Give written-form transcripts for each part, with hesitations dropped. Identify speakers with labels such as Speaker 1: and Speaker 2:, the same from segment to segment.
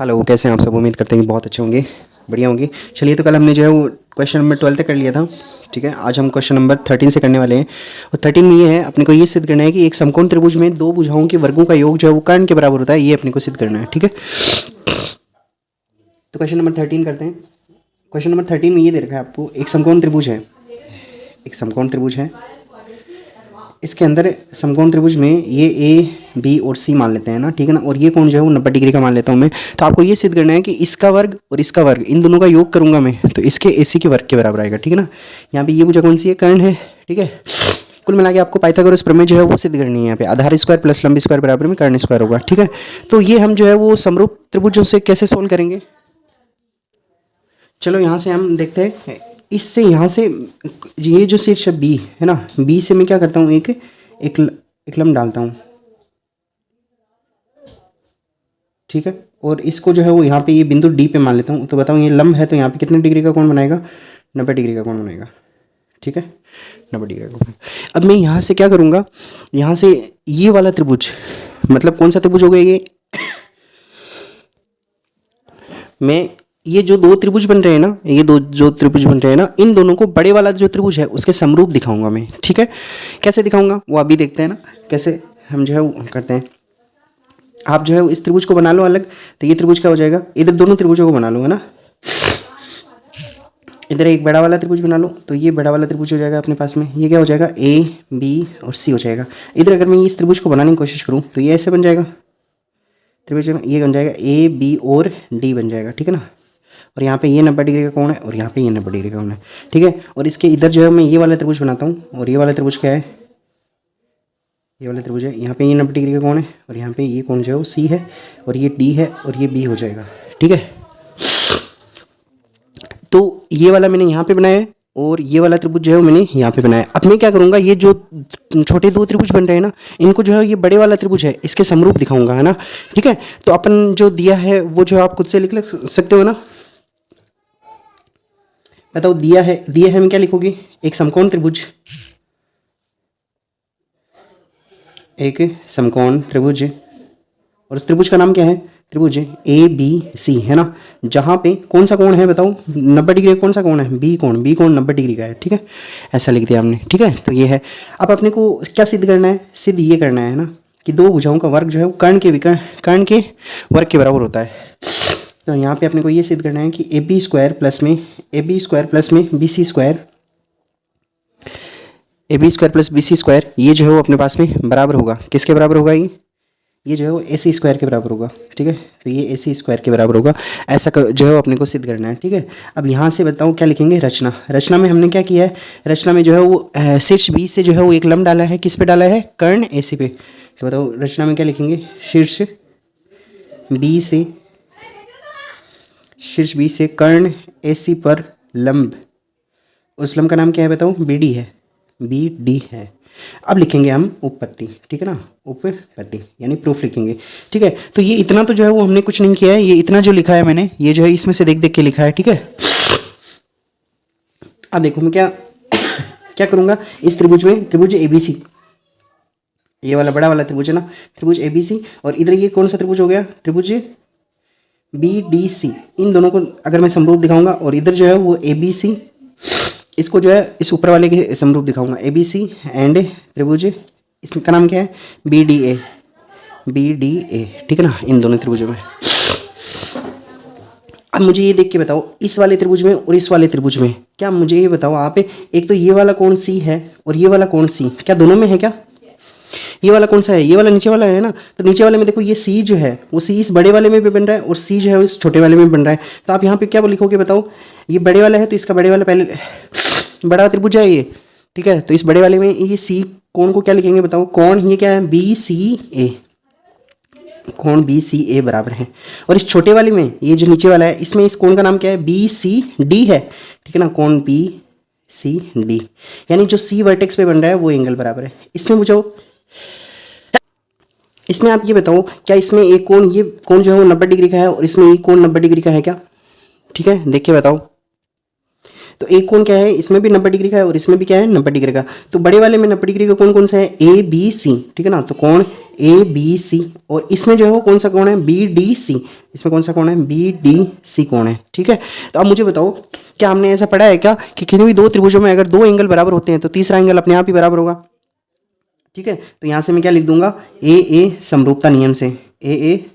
Speaker 1: Hello, कैसे हैं आप सब। उम्मीद करते हैं कि बहुत अच्छे होंगे, बढ़िया होंगे। चलिए, तो कल हमने जो है वो क्वेश्चन नंबर 12 तक कर लिया था। ठीक है, आज हम क्वेश्चन नंबर 13 से करने वाले हैं। और 13 में ये है, अपने को ये सिद्ध करना है कि एक समकोण त्रिभुज में दो भुजाओं के वर्गों का योग जो है वो कर्ण के बराबर होता है। ये अपने को सिद्ध करना है। ठीक है, तो क्वेश्चन नंबर 13 करते हैं। क्वेश्चन नंबर 13 में ये दे रखा है आपको, एक समकोण त्रिभुज है। एक समकोण त्रिभुज है, इसके अंदर समकोण त्रिभुज में ये ए बी और सी मान लेते हैं ना। ठीक है ना। और ये कोण जो है वो 90 डिग्री का मान लेता हूँ मैं। तो आपको ये सिद्ध करना है कि इसका वर्ग और इसका वर्ग, इन दोनों का योग करूंगा मैं तो इसके एसी के वर्ग के बराबर आएगा। ठीक है ना। यहाँ पे ये भुजा कौन सी है, कर्ण है। ठीक है, कुल मिला के आपको पाइथागोरस प्रमेय जो है वो सिद्ध करनी है। यहाँ पे आधार स्क्वायर प्लस लंब स्क्वायर बराबर में कर्ण स्क्वायर होगा। ठीक है, तो ये हम जो है वो समरूप त्रिभुजों से कैसे सोल्व करेंगे। चलो यहाँ से हम देखते हैं। इससे यहाँ से ये जो शीर्ष है बी है ना, बी से मैं क्या करता हूँ, एक लंब डालता हूँ। ठीक है, और इसको जो है वो यहाँ पे ये बिंदु डी पे मान लेता हूँ। तो बताऊँ ये लंब है तो यहाँ पे कितने डिग्री का कोण बनाएगा, 90 डिग्री का कोण बनेगा। ठीक है, 90 डिग्री का कोण। अब मैं यहाँ से क्या करूँगा, यहाँ से ये वाला त्रिभुज, मतलब कौन सा त्रिभुज हो गया ये, मैं ये जो दो त्रिभुज बन रहे हैं ना, ये दो जो त्रिभुज बन रहे हैं ना, इन दोनों को बड़े वाला जो त्रिभुज है उसके समरूप दिखाऊंगा मैं। ठीक है, कैसे दिखाऊंगा वो अभी देखते हैं ना, कैसे हम जो है वो करते हैं। आप जो है इस त्रिभुज को बना लो अलग, तो ये त्रिभुज क्या हो जाएगा, इधर दोनों त्रिभुजों को बना लो है ना। इधर एक बड़ा वाला त्रिभुज बना लो, तो ये बड़ा वाला त्रिभुज हो जाएगा अपने पास में। ये क्या हो जाएगा, ए बी और सी हो जाएगा। इधर अगर मैं इस त्रिभुज को बनाने की कोशिश करूँ तो ये ऐसे बन जाएगा त्रिभुज, ये बन जाएगा ए बी और डी बन जाएगा। ठीक है ना। और यहाँ पे ये 90 डिग्री का कोण है और यहाँ पे ये 90 डिग्री का कोण है। ठीक है, और इसके इधर जो है मैं ये वाला त्रिभुज बनाता हूँ, और ये वाला त्रिभुज क्या है, ये वाला त्रिभुज है। यहाँ पे ये 90 डिग्री का कोण है और यहाँ पे ये कोण जो है वो सी है, और ये डी है और ये बी हो जाएगा। ठीक है, तो ये वाला मैंने यहाँ पे बनाया है और ये वाला त्रिभुज जो है मैंने यहाँ पे बनाया। अब मैं क्या करूँगा, ये जो छोटे दो त्रिभुज बन रहे हैं ना, इनको जो है ये बड़े वाला त्रिभुज है इसके समरूप दिखाऊंगा है ना। ठीक है, तो अपन जो दिया है वो जो आप खुद से लिख सकते हो ना। बताओ, दिया है मैं क्या लिखोगी, एक समकोण त्रिभुज, एक समकोण त्रिभुज, और उस त्रिभुज का नाम क्या है, त्रिभुज ए बी सी है ना। जहाँ पे कौन सा कोण है बताओ, 90 डिग्री का कौन सा कोण है, बी कोण 90 डिग्री का है। ठीक है, ऐसा लिख दिया हमने। ठीक है, तो ये है। अब अपने को क्या सिद्ध करना है, सिद्ध ये करना है ना कि दो भुजाओं का वर्ग जो है वो कर्ण के वर्ग के बराबर होता है। तो यहाँ पे अपने को ये सिद्ध करना है कि ए बी स्क्वायर प्लस में B C square, A B square plus B C square, ये जो है वो अपने पास में बराबर होगा, किसके बराबर होगा, ये जो है वो ए सी स्क्वायर के बराबर होगा। ठीक है, तो ये ए सी स्क्वायर के बराबर होगा। ऐसा जो है वो अपने को सिद्ध करना है। ठीक है, अब यहाँ से बताओ क्या लिखेंगे, रचना में हमने क्या किया है, रचना में जो है वो शीर्ष बी से जो है वो एक लंब डाला है, किस पे डाला है, कर्ण ए सी पे। तो बताओ रचना में क्या लिखेंगे, शीर्ष बी से कर्ण ए सी पर लंब, उस लंब का नाम क्या है बताओ, बी डी है। अब लिखेंगे हम उपपत्ति। ठीक है ना, उपपत्ति यानी प्रूफ लिखेंगे। ठीक है, तो ये इतना तो जो है वो हमने कुछ नहीं किया है, ये इतना जो लिखा है मैंने, ये जो है इसमें से देख देख के लिखा है। ठीक है, अब देखो मैं क्या करूँगा, इस त्रिभुज में, त्रिभुज ABC, ये वाला बड़ा वाला त्रिभुज है ना, त्रिभुज ABC, और इधर ये कौन सा त्रिभुज हो गया, त्रिभुज BDC। इन दोनों को अगर मैं समरूप दिखाऊंगा, और इधर जो है वो ABC, इसको जो है इस ऊपर वाले के समरूप दिखाऊंगा, ABC एंड त्रिभुज, इसका नाम क्या है, BDA। ठीक है ना, इन दोनों त्रिभुजों में। अब मुझे ये देख के बताओ, इस वाले त्रिभुज में और इस वाले त्रिभुज में, क्या मुझे ये बताओ आप, एक तो ये वाला कोण C है और ये वाला कोण C, क्या दोनों में है क्या, ये वाला कौन सा है, ये वाला नीचे वाला है ना। तो नीचे वाले में देखो ये C जो है वो C इस बड़े वाले में भी बन रहा है और C जो है इस छोटे वाले में बन रहा है। तो आप यहाँ पे क्या लिखोगे बताओ, ये बड़े वाला है तो इसका बड़े वाला पहले बड़ा त्रिभुज है ये। ठीक है, तो इस बड़े वाले में ये C कोण को क्या लिखेंगे बताओ, कोण ये क्या है, BCA, कोण BCA बराबर है। और इस छोटे वाले में ये जो नीचे वाला है, इसमें इस कोण का नाम क्या है, BCD है। ठीक है ना, कोण BCD, यानी जो C वर्टेक्स पे बन रहा है वो एंगल बराबर है। इसमें बुझाओ, इसमें आप ये बताओ, क्या इसमें एक कोण, ये कोण जो है वो 90 डिग्री का है और इसमें ये कोण 90 डिग्री का है क्या। ठीक है, देख के बताओ। तो एक कोण क्या है, इसमें भी 90 डिग्री का है और इसमें भी क्या है 90 डिग्री का। तो बड़े वाले में 90 डिग्री का कौन कौन सा है, ए बी सी, ठीक है ना। तो कौन ए बी सी, और इसमें जो है वो कौन सा कोण है, बी डी सी। इसमें कौन सा कोण है, बी डी सी कोण है, ठीक है। तो अब मुझे बताओ, क्या हमने ऐसा पढ़ा है क्या कि किसी भी दो त्रिभुजों में अगर दो एंगल बराबर होते हैं तो तीसरा एंगल अपने आप ही बराबर होगा, ठीक है। तो यहाँ से मैं क्या लिख दूंगा, ए समरूपता नियम से, ए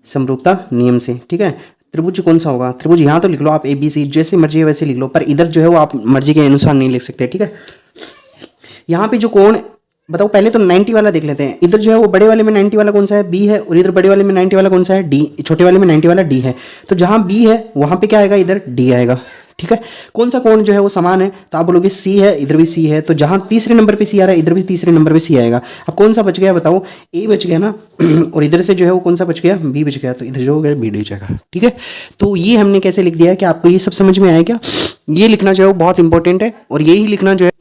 Speaker 1: समरूपता नियम से, ठीक है। त्रिभुज कौन सा होगा, त्रिभुज यहाँ तो लिख लो आप ए बी सी, जैसे मर्जी है वैसे लिख लो, पर इधर जो है वो आप मर्जी के अनुसार नहीं लिख सकते, ठीक है। यहाँ पे जो कोण बताओ, पहले तो 90 वाला देख लेते हैं। इधर जो है वो बड़े वाले में 90 वाला कौन सा है, बी है, और इधर बड़े वाले में 90 वाला कौन सा है, डी। छोटे वाले में 90 वाला डी है। तो जहाँ बी है वहाँ पे क्या आएगा, इधर डी आएगा, ठीक है। कौन सा कोण जो है वो समान है, तो आप बोलोगे सी है, इधर भी सी है। तो जहाँ तीसरे नंबर पे सी आ रहा है इधर भी तीसरे नंबर पे सी आएगा। अब कौन सा बच गया बताओ, ए बच गया ना और इधर से जो है वो कौन सा बच गया, बी बच गया। तो इधर जो हो गया बी डी जाएगा, ठीक है। तो ये हमने कैसे लिख दिया है कि आपको ये सब समझ में आया क्या। ये लिखना जो है वो बहुत इंपॉर्टेंट है, और यही लिखना जो है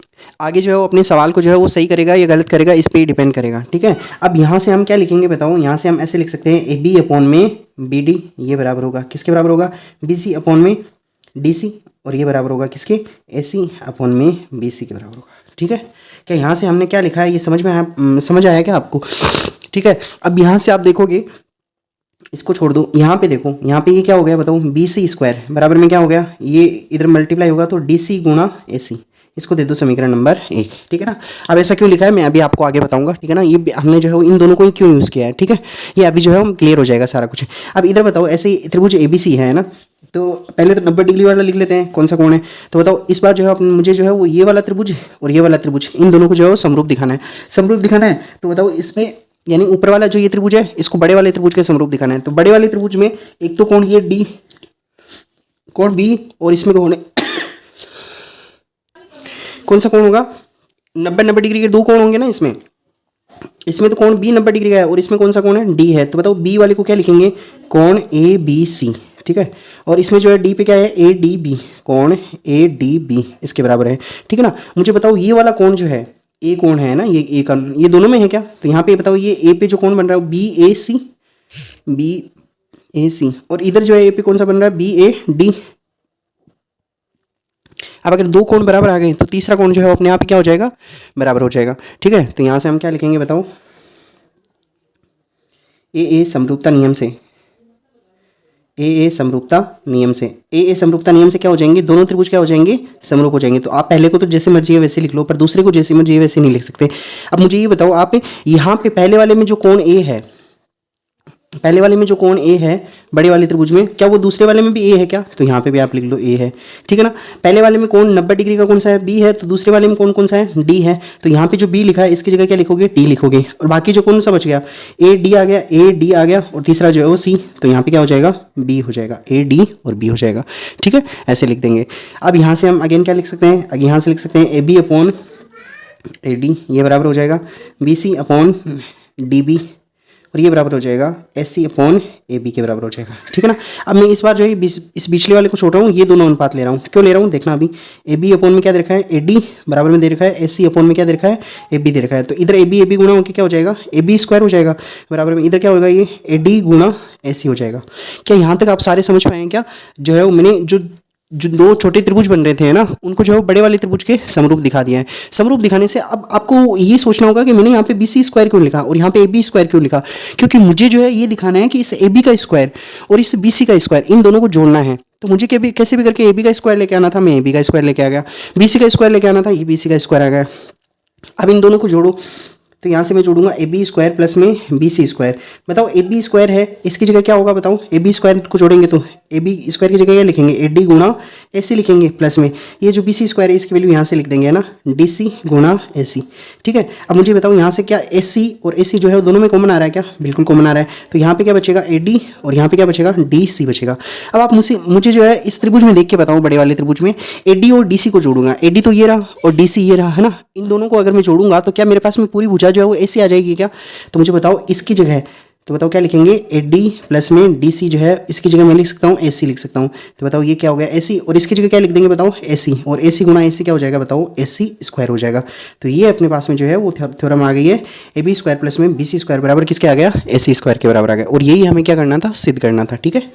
Speaker 1: आगे जो है वो अपने सवाल को जो है वो सही करेगा या गलत करेगा, इस पर ही डिपेंड करेगा, ठीक है। अब यहाँ से हम क्या लिखेंगे बताओ, यहाँ से हम ऐसे लिख सकते हैं, ए बी अपॉन में बी डी, ये बराबर होगा किसके बराबर होगा, बी सी अपॉन में डी सी, और ये बराबर होगा किसके, ए सी अपॉन में बी सी के बराबर होगा, ठीक है। क्या यहाँ से हमने क्या लिखा है, ये समझ आया क्या आपको, ठीक है। अब यहाँ से आप देखोगे, इसको छोड़ दो, यहाँ पे देखो, यहाँ पे ये क्या हो गया बताओ, बी सी स्क्वायर बराबर में क्या हो गया, ये इधर मल्टीप्लाई होगा तो डी सी गुणा ए सी। इसको दे दो समीकरण नंबर 1, ठीक है ना। अब ऐसा क्यों लिखा है मैं अभी आपको आगे बताऊंगा, ठीक है ना। ये हमने जो है इन दोनों को ही क्यों यूज़ किया है, ठीक है। ये अभी जो है हम क्लियर हो जाएगा सारा कुछ। अब इधर बताओ, ऐसे त्रिभुज ए बी सी है ना, तो पहले तो 90 डिग्री वाला लिख लेते हैं, कौन सा कोण है। तो बताओ इस बार जो है मुझे जो है वो ये वाला त्रिभुज और ये वाला त्रिभुज, इन दोनों को जो है वो समरूप दिखाना है, समरूप दिखाना है। तो बताओ इसमें यानी ऊपर वाला जो ये त्रिभुज है इसको बड़े वाले त्रिभुज के समरूप दिखाना है। तो बड़े वाले त्रिभुज में एक तो कोण ये डी, कोण बी, और इसमें कोण कौन सा कोण होगा, 90 डिग्री के दो कोण होंगे ना इसमें तो कोण बी 90 डिग्री का है और इसमें कौन सा कोण है, डी है। तो बताओ बी वाले को क्या लिखेंगे, कोण ए बी सी, ठीक है। और इसमें जो है डी पे क्या है, ए डी बी, कोण ए डी बी इसके बराबर है, ठीक है ना। मुझे बताओ ये वाला कोण जो है, ए कोण है ना, ये ए का, ये दोनों में है क्या। तो यहाँ पे बताओ ये ए पे जो कोण बन रहा है बी ए सी, और इधर जो है ए पे कौन सा बन रहा है, बी ए डी। अब अगर दो कोण बराबर आ गए तो तीसरा कोण जो है अपने आप ही क्या हो जाएगा, बराबर हो जाएगा, ठीक है। तो यहाँ से हम क्या लिखेंगे बताओ, ए समरूपता नियम से, ए समरूपता नियम से, ए समरूपता नियम से क्या हो जाएंगे, दोनों त्रिभुज क्या हो जाएंगे, समरूप हो जाएंगे। तो आप पहले को तो जैसे मर्जी है वैसे लिख लो, पर दूसरे को जैसे मर्जी है वैसे नहीं लिख सकते। अब मुझे ये बताओ, आप यहाँ पे पहले वाले में जो कोण ए है, पहले वाले में जो कोण ए है बड़े वाले त्रिभुज में, क्या वो दूसरे वाले में भी ए है क्या। तो यहाँ पे भी आप लिख लो ए है, ठीक है ना। पहले वाले में कोण 90 डिग्री का कौन सा है, बी है। तो दूसरे वाले में कोण कौन सा है, डी है। तो यहाँ पे जो बी लिखा है इसकी जगह क्या लिखोगे, डी लिखोगे। और बाकी जो कौन सा बच गया, ए डी आ गया, ए डी आ गया, और तीसरा जो है वो सी। तो यहाँ पे क्या हो जाएगा, बी हो जाएगा, ए डी और बी हो जाएगा, ठीक है। ऐसे लिख देंगे। अब यहाँ से हम अगेन क्या लिख सकते हैं, अब यहाँ से लिख सकते हैं A B upon A D, ये बराबर हो जाएगा B C upon D B, और ये बराबर हो जाएगा S C upon A B के बराबर हो जाएगा, ठीक है ना। अब मैं इस बार जो है इस पिछले वाले को छोड़ रहा हूँ, ये दोनों अनुपात ले रहा हूँ। क्यों ले रहा हूँ देखना, अभी ए बी अपॉन में क्या दे रखा है, ए डी बराबर में दे रखा है, एस सी अपॉन में क्या दे रखा है, ए बी दे रखा है। तो इधर ए बी गुणा होकर क्या हो जाएगा, ए बी स्क्वायर हो जाएगा, बराबर में इधर क्या होगा, ये ए डी गुणा एस सी हो जाएगा। क्या यहाँ तक आप सारे समझ पाए क्या, जो है वो मैंने जो दो छोटे त्रिभुज बन रहे थे ना, उनको जो है बड़े वाले त्रिभुज के समरूप दिखा दिया है। समरूप दिखाने से अब आपको ये सोचना होगा कि मैंने यहाँ पे बी सी स्क्वायर क्यों लिखा और यहाँ पे ए बी स्क्वायर क्यों लिखा, क्योंकि मुझे जो है ये दिखाना है कि इस ए बी का स्क्वायर और इस बी सी का स्क्वायर, इन दोनों को जोड़ना है। तो मुझे कैसे भी करके ए बी का स्क्वायर लेके आना था, मैं ए बी का स्क्वायर लेके आ गया, बी सी का स्क्वायर लेके आना था, ये बी सी का स्क्वायर आ गया। अब इन दोनों को जोड़ो, तो यहाँ से मैं जोड़ूंगा ए बी स्क्वायर प्लस में बी सी स्क्वायर। बताओ ए बी स्क्वायर है, इसकी जगह क्या होगा बताओ, ए बी स्क्वायर को जोड़ेंगे तो ए बी स्क्वायर की जगह क्या लिखेंगे, ए डी गुणा ए सी लिखेंगे, प्लस में ये जो बी सी स्क्वायर है इसकी वैल्यू यहाँ से लिख देंगे, है ना, डी सी गुणा ए सी, ठीक है। अब मुझे बताओ यहाँ से क्या ए सी और ए सी जो है दोनों में कॉमन आ रहा है क्या, बिल्कुल कॉमन आ रहा है। तो यहाँ पे क्या बचेगा, ए डी, और यहाँ पे क्या बचेगा, डी सी बचेगा। अब आप मुझे जो है इस त्रिभुज में देख के बताओ, बड़े वाले त्रिभुज में ए डी और डी सी को जोड़ूंगा, ए डी तो ये रहा और डी सी ये रहा, है ना। इन दोनों को अगर मैं जोड़ूंगा तो क्या मेरे पास में पूरी भुजा जो है वो ए सी आ जाएगी क्या। तो मुझे बताओ इसकी जगह, तो बताओ क्या लिखेंगे, ए डी प्लस में डी सी जो है इसकी जगह मैं लिख सकता हूँ ए सी लिख सकता हूँ। तो बताओ ये क्या हो गया, ए सी, और इसकी जगह क्या लिख देंगे बताओ, ए सी, और ए सी गुणा ए सी क्या हो जाएगा बताओ, ए सी स्क्वायर हो जाएगा। तो ये अपने पास में जो है वो थ्योरम आ गई है, ए बी स्क्वायर प्लस में बी सी स्क्वायर बराबर किसके आ गया, ए सी स्क्वायर के बराबर आ गया। और यही हमें क्या करना था, सिद्ध करना था, ठीक है।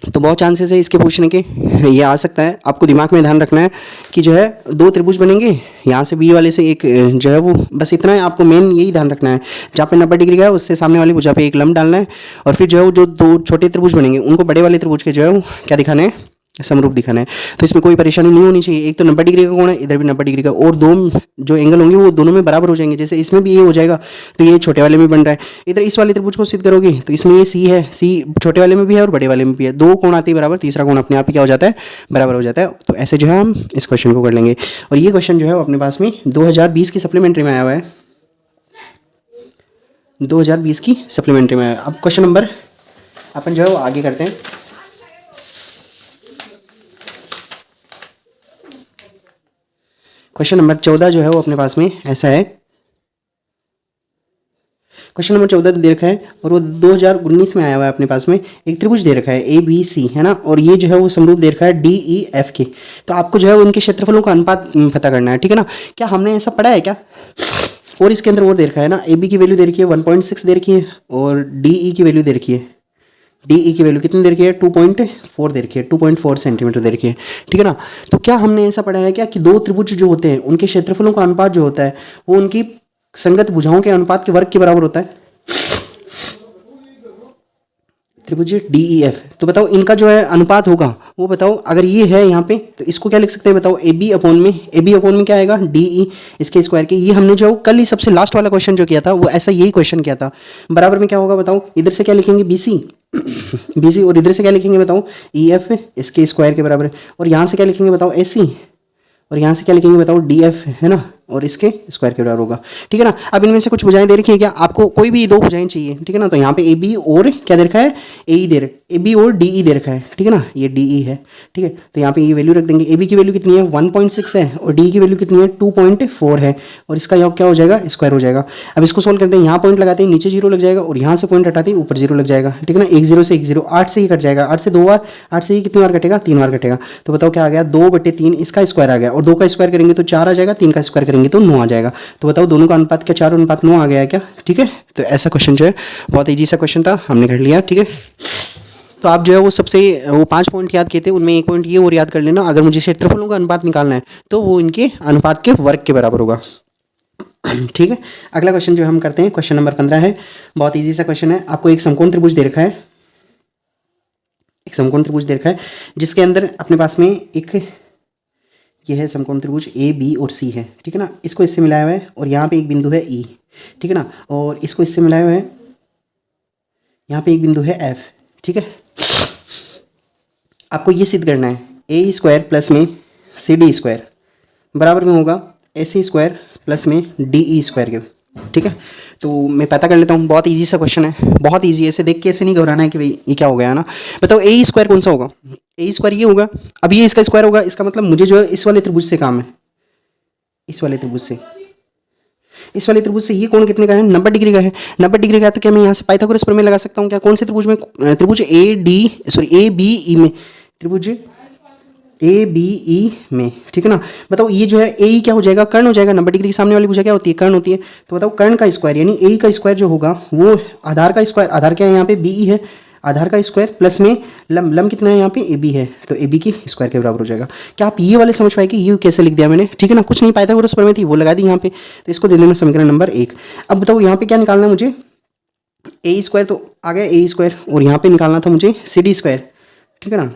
Speaker 1: तो बहुत चांसेस है इसके पूछने के, ये आ सकता है। आपको दिमाग में ध्यान रखना है कि जो है दो त्रिभुज बनेंगे, यहाँ से बी वाले से एक जो है वो, बस इतना है आपको मेन यही ध्यान रखना है। जहाँ पे 90 डिग्री का है उससे सामने वाली भुजा पे एक लंब डालना है, और फिर जो है वो जो दो छोटे त्रिभुज बनेंगे उनको बड़े वाले त्रिभुज के जो है वो क्या दिखाना है, समरूप दिखाना है। तो इसमें कोई परेशानी नहीं होनी चाहिए। एक तो 90 डिग्री का कोण है, इधर भी 90 डिग्री का, और दो जो एंगल होंगे वो दोनों में बराबर हो जाएंगे। जैसे इसमें भी ये हो जाएगा तो ये छोटे वाले में बन रहा है। इधर इस वाले त्रिभुज को सिद्ध करोगे तो इसमें ये सी है, सी छोटे वाले में भी है और बड़े वाले में भी है। दो कोण आते हैं बराबर, तीसरा कोण अपने आप ही क्या हो जाता है, बराबर हो जाता है। तो ऐसे जो है हम इस क्वेश्चन को कर लेंगे। और ये क्वेश्चन जो है वो अपने पास में 2020 की सप्लीमेंट्री में आया हुआ है, 2020 की सप्लीमेंट्री में आया। अब क्वेश्चन नंबर अपन जो है वो आगे करते हैं। क्वेश्चन नंबर 14 जो है वो अपने पास में ऐसा है। क्वेश्चन नंबर 14 दे रखा है और वो 2019 में आया हुआ है अपने पास में। एक त्रिभुज दे रखा है ए बी सी, है ना, और ये जो है वो समरूप दे रखा है डी ई एफ के। तो आपको जो है उनके क्षेत्रफलों का अनुपात पता करना है, ठीक है ना। क्या हमने ऐसा पढ़ा है क्या? और इसके अंदर वो दे रखा है ना, ए बी की वैल्यू दे रखी है 1.6 दे रखी है, और डी ई की वैल्यू दे रखी है, डी ई की वैल्यू कितनी दे रखी है, 2.4 दे रखी है, 2.4 सेंटीमीटर दे रखी है, ठीक है ना। तो क्या हमने ऐसा पढ़ा है क्या कि दो त्रिभुज जो होते हैं उनके क्षेत्रफलों का अनुपात जो होता है वो उनकी संगत भुजाओं के अनुपात के वर्ग के बराबर होता है। त्रिभुज डी ई एफ, तो बताओ इनका जो है अनुपात होगा वो बताओ। अगर ये है यहाँ पे तो इसको क्या लिख सकते हैं बताओ, ए बी अपॉन में, ए बी अपॉन में क्या आएगा, डी ई इसके स्क्वायर के। ये हमने जो कल ही सबसे लास्ट वाला क्वेश्चन जो किया था वो ऐसा यही क्वेश्चन किया था। बराबर में क्या होगा बताओ, इधर से क्या लिखेंगे बी सी, बी सी, और इधर से क्या लिखेंगे बताओ, ई एफ इसके स्क्वायर के बराबर है। और यहाँ से क्या लिखेंगे बताओ, ए सी, और यहाँ से क्या लिखेंगे बताओ, डी एफ, है ना, और इसके स्क्वायर के बराबर होगा, ठीक है ना। अब इनमें से कुछ भुजाएं दे रखी है क्या, आपको कोई भी दो भुजाएं चाहिए, ठीक है ना। तो यहाँ पे ए बी और क्या दे रखा है, ए ई दे रखा है, ए बी और डी ई दे रखा है, ठीक है ना, ये डी ई है, ठीक है। तो यहाँ पे ये वैल्यू रख देंगे। ए बी की वैल्यू कितनी है 1.6 है, और डी की वैल्यू कितनी है 2.4 है, और इसका योग क्या हो जाएगा, स्क्वायर हो जाएगा। अब इसको सोल्व करते हैं, यहाँ पॉइंट लगाते हैं नीचे जीरो लग जाएगा, और यहाँ से पॉइंट हटाते हैं ऊपर जीरो लग जाएगा, ठीक है ना। एक जीरो से एक जीरो, 8 से ही कट जाएगा, 8 से 2 बार, 8 से ही कितनी बार कटेगा, 3 बार कटेगा। तो बताओ क्या आ गया, 2/3 इसका स्क्वायर आ गया, और 2 का स्क्वायर करेंगे तो 4 आ जाएगा, 3 का स्क्वायर करेंगे तो 9 आ जाएगा। तो बताओ दोनों का अनुपात क्या 4:9 आ गया है क्या, ठीक है। तो ऐसा क्वेश्चन जो है बहुत ईजी सा क्वेश्चन था, हमने कर लिया, ठीक है। तो आप जो है वो सबसे वो 5 पॉइंट याद किए थे, उनमें एक पॉइंट ये और याद कर लेना, अगर मुझे क्षेत्रफलों का अनुपात निकालना है तो वो इनके अनुपात के वर्ग के बराबर होगा, ठीक है। अगला क्वेश्चन जो हम करते हैं क्वेश्चन नंबर 15 है, बहुत ईजी सा क्वेश्चन है। आपको एक समकोण त्रिभुज दे रखा है, एक समकोण त्रिभुज दे रखा है जिसके अंदर अपने पास में एक ये है समकोण त्रिभुज ए बी और सी है, ठीक है ना। इसको इससे मिलाया हुआ है और यहाँ पे एक बिंदु है ई, ठीक है ना, और इसको इससे मिलाया हुआ है, यहाँ पे एक बिंदु है एफ, ठीक है। आपको ये सिद्ध करना है ए स्क्वायर प्लस में सी डी स्क्वायर बराबर में होगा ए सी स्क्वायर प्लस में डी ई स्क्वायर के, ठीक है। तो मैं पता कर लेता हूँ, बहुत इजी सा क्वेश्चन है, बहुत इजी है, ऐसे देख के ऐसे नहीं घबराना है कि भाई ये क्या हो गया ना। बताओ ए स्क्वायर कौन सा होगा, ए स्क्वायर ये होगा, अब ये इसका स्क्वायर होगा, इसका मतलब मुझे जो है इस वाले त्रिभुज से काम है, इस वाले त्रिभुज से, इस वाले त्रिभुज से ये कोण कितने का है, 90 डिग्री का है। 90 डिग्री का है तो क्या मैं यहाँ से पाइथागोरस प्रमेय लगा सकता हूँ क्या, कौन से त्रिभुज में, त्रिभुज ए बी ई में, त्रिभुज ए बी ई में, ठीक है ना। बताओ ये जो है ए ई क्या हो जाएगा, कर्ण हो जाएगा। 90 डिग्री के सामने वाली भुजा क्या होती है, कर्ण होती है। तो बताओ कर्ण का स्क्वायर यानी ए ई का स्क्वायर जो होगा वो आधार का स्क्वायर, आधार क्या है यहाँ पे बी ई है, आधार का स्क्वायर प्लस में लम कितना है यहाँ पे ए बी है, तो ए बी की स्क्वायर के बराबर हो जाएगा। क्या आप ये वाले समझ पाए कि ये कैसे लिख दिया मैंने, ठीक है ना। कुछ नहीं, पाइथागोरस प्रमेय थी वो लगा दी यहाँ पे, तो इसको दे देना समीकरण नंबर 1। अब बताओ यहाँ पे क्या निकालना है मुझे, ए स्क्वायर तो आ गया ए स्क्वायर, और यहाँ पे निकालना था मुझे सी डी स्क्वायर, ठीक है ना।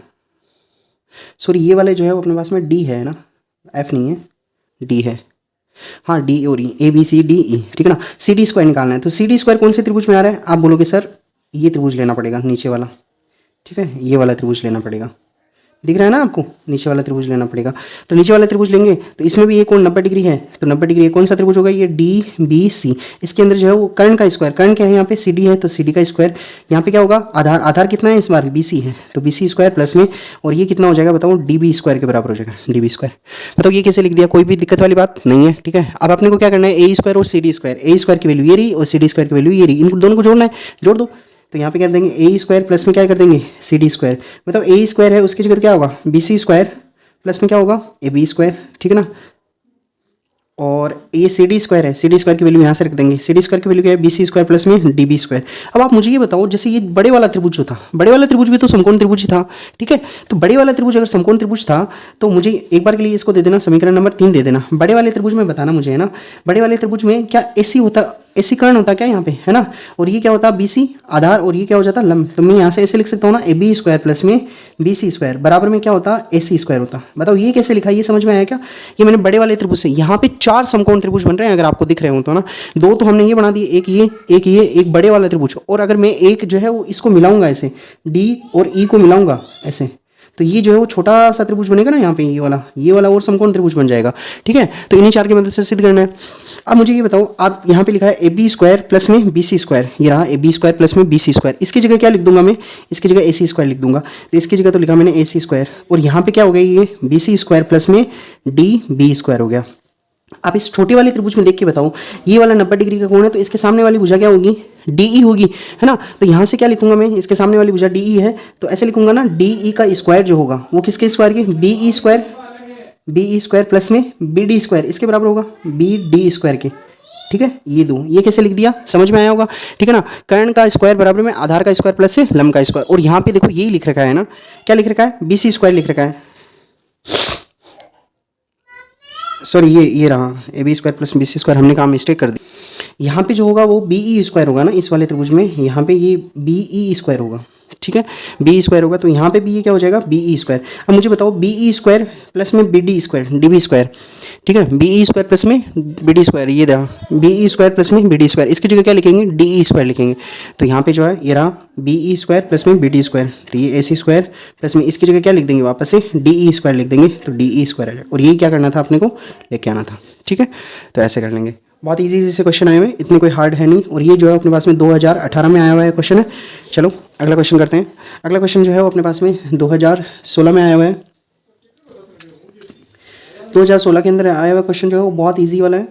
Speaker 1: सॉरी ये वाले जो है वो अपने पास में डी है ना, एफ नहीं है, डी है, हाँ डी और ई, ए बी सी डी ई, ठीक है ना। सी डी स्क्वायर निकालना है, तो सी डी स्क्वायर कौन से त्रिभुज में आ रहा है, आप बोलोगे सर ये त्रिभुज लेना पड़ेगा नीचे वाला, ठीक है, ये वाला त्रिभुज लेना पड़ेगा, दिख रहा है ना आपको, नीचे वाला त्रिभुज लेना पड़ेगा। तो नीचे वाला त्रिभुज लेंगे तो इसमें भी ये कोण 90 डिग्री है, तो 90 डिग्री कौन सा त्रिभुज होगा, ये डी बी सी। इसके अंदर जो है वो कर्ण का स्क्वायर, कर्ण क्या है यहाँ पे सी डी है, तो सी डी का स्क्वायर, यहाँ पे क्या होगा आधार, आधार कितना है इस बार बी सी है, तो बी सी स्क्वायर प्लस में, और ये कितना हो जाएगा बताओ, डी बी स्क्वायर के बराबर हो जाएगा, डी बी स्क्वायर। बताओ ये कैसे लिख दिया, कोई भी दिक्कत वाली बात नहीं है, ठीक है। अब अपने को क्या करना है, ए स्क्वायर और सी डी स्क्वायर, ए स्क्वायर की वैल्यू ये रही और सी डी स्क्वायर की वैल्यू ये रही, इन दोनों को जोड़ना है, जोड़ दो। तो यहाँ पे क्या कर देंगे ए स्क्वायर प्लस में क्या कर देंगे सी डी स्क्वायर, मतलब ए स्क्वायर है उसकी जगह क्या होगा बी सी स्क्वायर प्लस में क्या होगा ए बी स्क्वायर, ठीक है ना। और ये सी डी स्क्वायर है, सी डी स्क्वायर की वैल्यू यहाँ से रख देंगे, सी डी स्क्वायर की वैल्यू क्या है, बी सी स्क्वायर प्लस में डी बी स्क्वायर। अब आप मुझे ये बताओ, जैसे ये बड़े वाला त्रिभुज जो था, बड़े वाला त्रिभुज भी तो समकोण त्रिभुज ही था, ठीक है। तो बड़े वाला त्रिभुज अगर समकोण त्रिभुज था तो मुझे एक बार के लिए इसको दे देना, समीकरण नंबर 3 दे देना। बड़े वाले त्रिभुज में बताना मुझे, है ना, बड़े वाले त्रिभुज में क्या एसी होता, एसी कर्ण होता क्या यहाँ पे, है ना, और ये क्या होता बी सी आधार, और ये क्या हो जाता लंब। तो मैं यहाँ से ऐसे लिख सकता हूँ ना, ए बी स्क्वायर प्लस में बी सी स्क्वायर बराबर में क्या होता ए सी स्क्वायर होता। बताओ ये कैसे लिखा, ये समझ में आया क्या। ये मैंने बड़े वाले त्रिभुज से, यहाँ पे 4 समकोण त्रिभुज बन रहे हैं अगर आपको दिख रहे हो तो ना, 2 तो हमने ये बना दिए, एक ये एक ये, एक बड़े वाला त्रिभुज, और अगर मैं एक जो है वो इसको मिलाऊंगा ऐसे, डी और ई को मिलाऊंगा ऐसे, तो ये जो है वो छोटा सा त्रिभुज बनेगा ना यहाँ पे, ये वाला और समकोण त्रिभुज बन जाएगा, ठीक है। तो इन्हीं 4 की मदद से सिद्ध करना है। अब मुझे ये बताओ, आप यहाँ पे लिखा है ए बी स्क्वायर प्लस में बी सी स्क्वायर, ये रहा ए बी स्क्वायर प्लस में बी सी स्क्वायर, इसकी जगह क्या लिख दूंगा मैं, इसकी जगह ए सी स्क्वायर लिख दूंगा। तो इसकी जगह तो लिखा मैंने ए सी स्क्वायर, और यहाँ पे क्या हो गया, ये बी सी स्क्वायर प्लस में डी बी स्क्वायर हो गया। आप इस छोटे वाले त्रिभुज में देख के बताओ, ये वाला 90 डिग्री का कोण है, तो इसके सामने वाली भुजा क्या होगी, डी ई होगी, है ना। तो यहाँ से क्या लिखूंगा मैं, इसके सामने वाली भुजा डी ई है, तो ऐसे लिखूंगा ना, डी ई का स्क्वायर जो होगा वो किसके स्क्वायर की, बी ई स्क्वायर प्लस में बी डी स्क्वायर, इसके बराबर होगा बी डी स्क्वायर के, ठीक है। ये दो, ये कैसे लिख दिया, समझ में आया होगा, ठीक है ना। कर्ण का स्क्वायर बराबर में आधार का स्क्वायर प्लस से लंब का स्क्वायर, और यहाँ पे देखो यही लिख रखा है ना, क्या लिख रखा है, बी सी स्क्वायर लिख रखा है, सॉरी ये रहा A B square plus B C square, हमने कहा मिस्टेक कर दी। यहाँ पे जो होगा वो बी ई स्क्वायर होगा ना, इस वाले त्रिभुज में यहाँ पे ये बी ई स्क्वायर होगा, ठीक है, बी स्क्वायर होगा, तो यहाँ पे भी ये क्या हो जाएगा, बी ई स्क्वायर। अब मुझे बताओ बी ई स्क्वायर प्लस में B D square D B square, ठीक है, बी ई स्क्वायर प्लस में बी डी स्क्वायर, ये रहा बी ई स्क्वायर प्लस में बी डी स्क्वायर, इसकी जगह क्या लिखेंगे, डी ई स्क्वायर लिखेंगे। तो यहाँ पे जो है ये रहा बी ई स्क्वायर प्लस में बी डी स्क्वायर, तो ये ए सी स्क्वायर प्लस में इसकी जगह क्या लिख देंगे, वापस से डी ई स्क्वायर लिख देंगे, तो डी ई स्क्वायर आ जाएगा। और यही क्या करना था अपने को, लेके आना था, ठीक है। तो ऐसे कर लेंगे, बहुत इजी से क्वेश्चन आए हुए, इतने कोई हार्ड है नहीं, और ये जो है अपने पास में 2018 में आया हुआ है क्वेश्चन है। चलो अगला क्वेश्चन करते हैं। अगला क्वेश्चन जो है वो अपने पास में 2016 में आया हुआ है। 2016 के अंदर आया हुआ क्वेश्चन जो है वो बहुत इजी वाला है,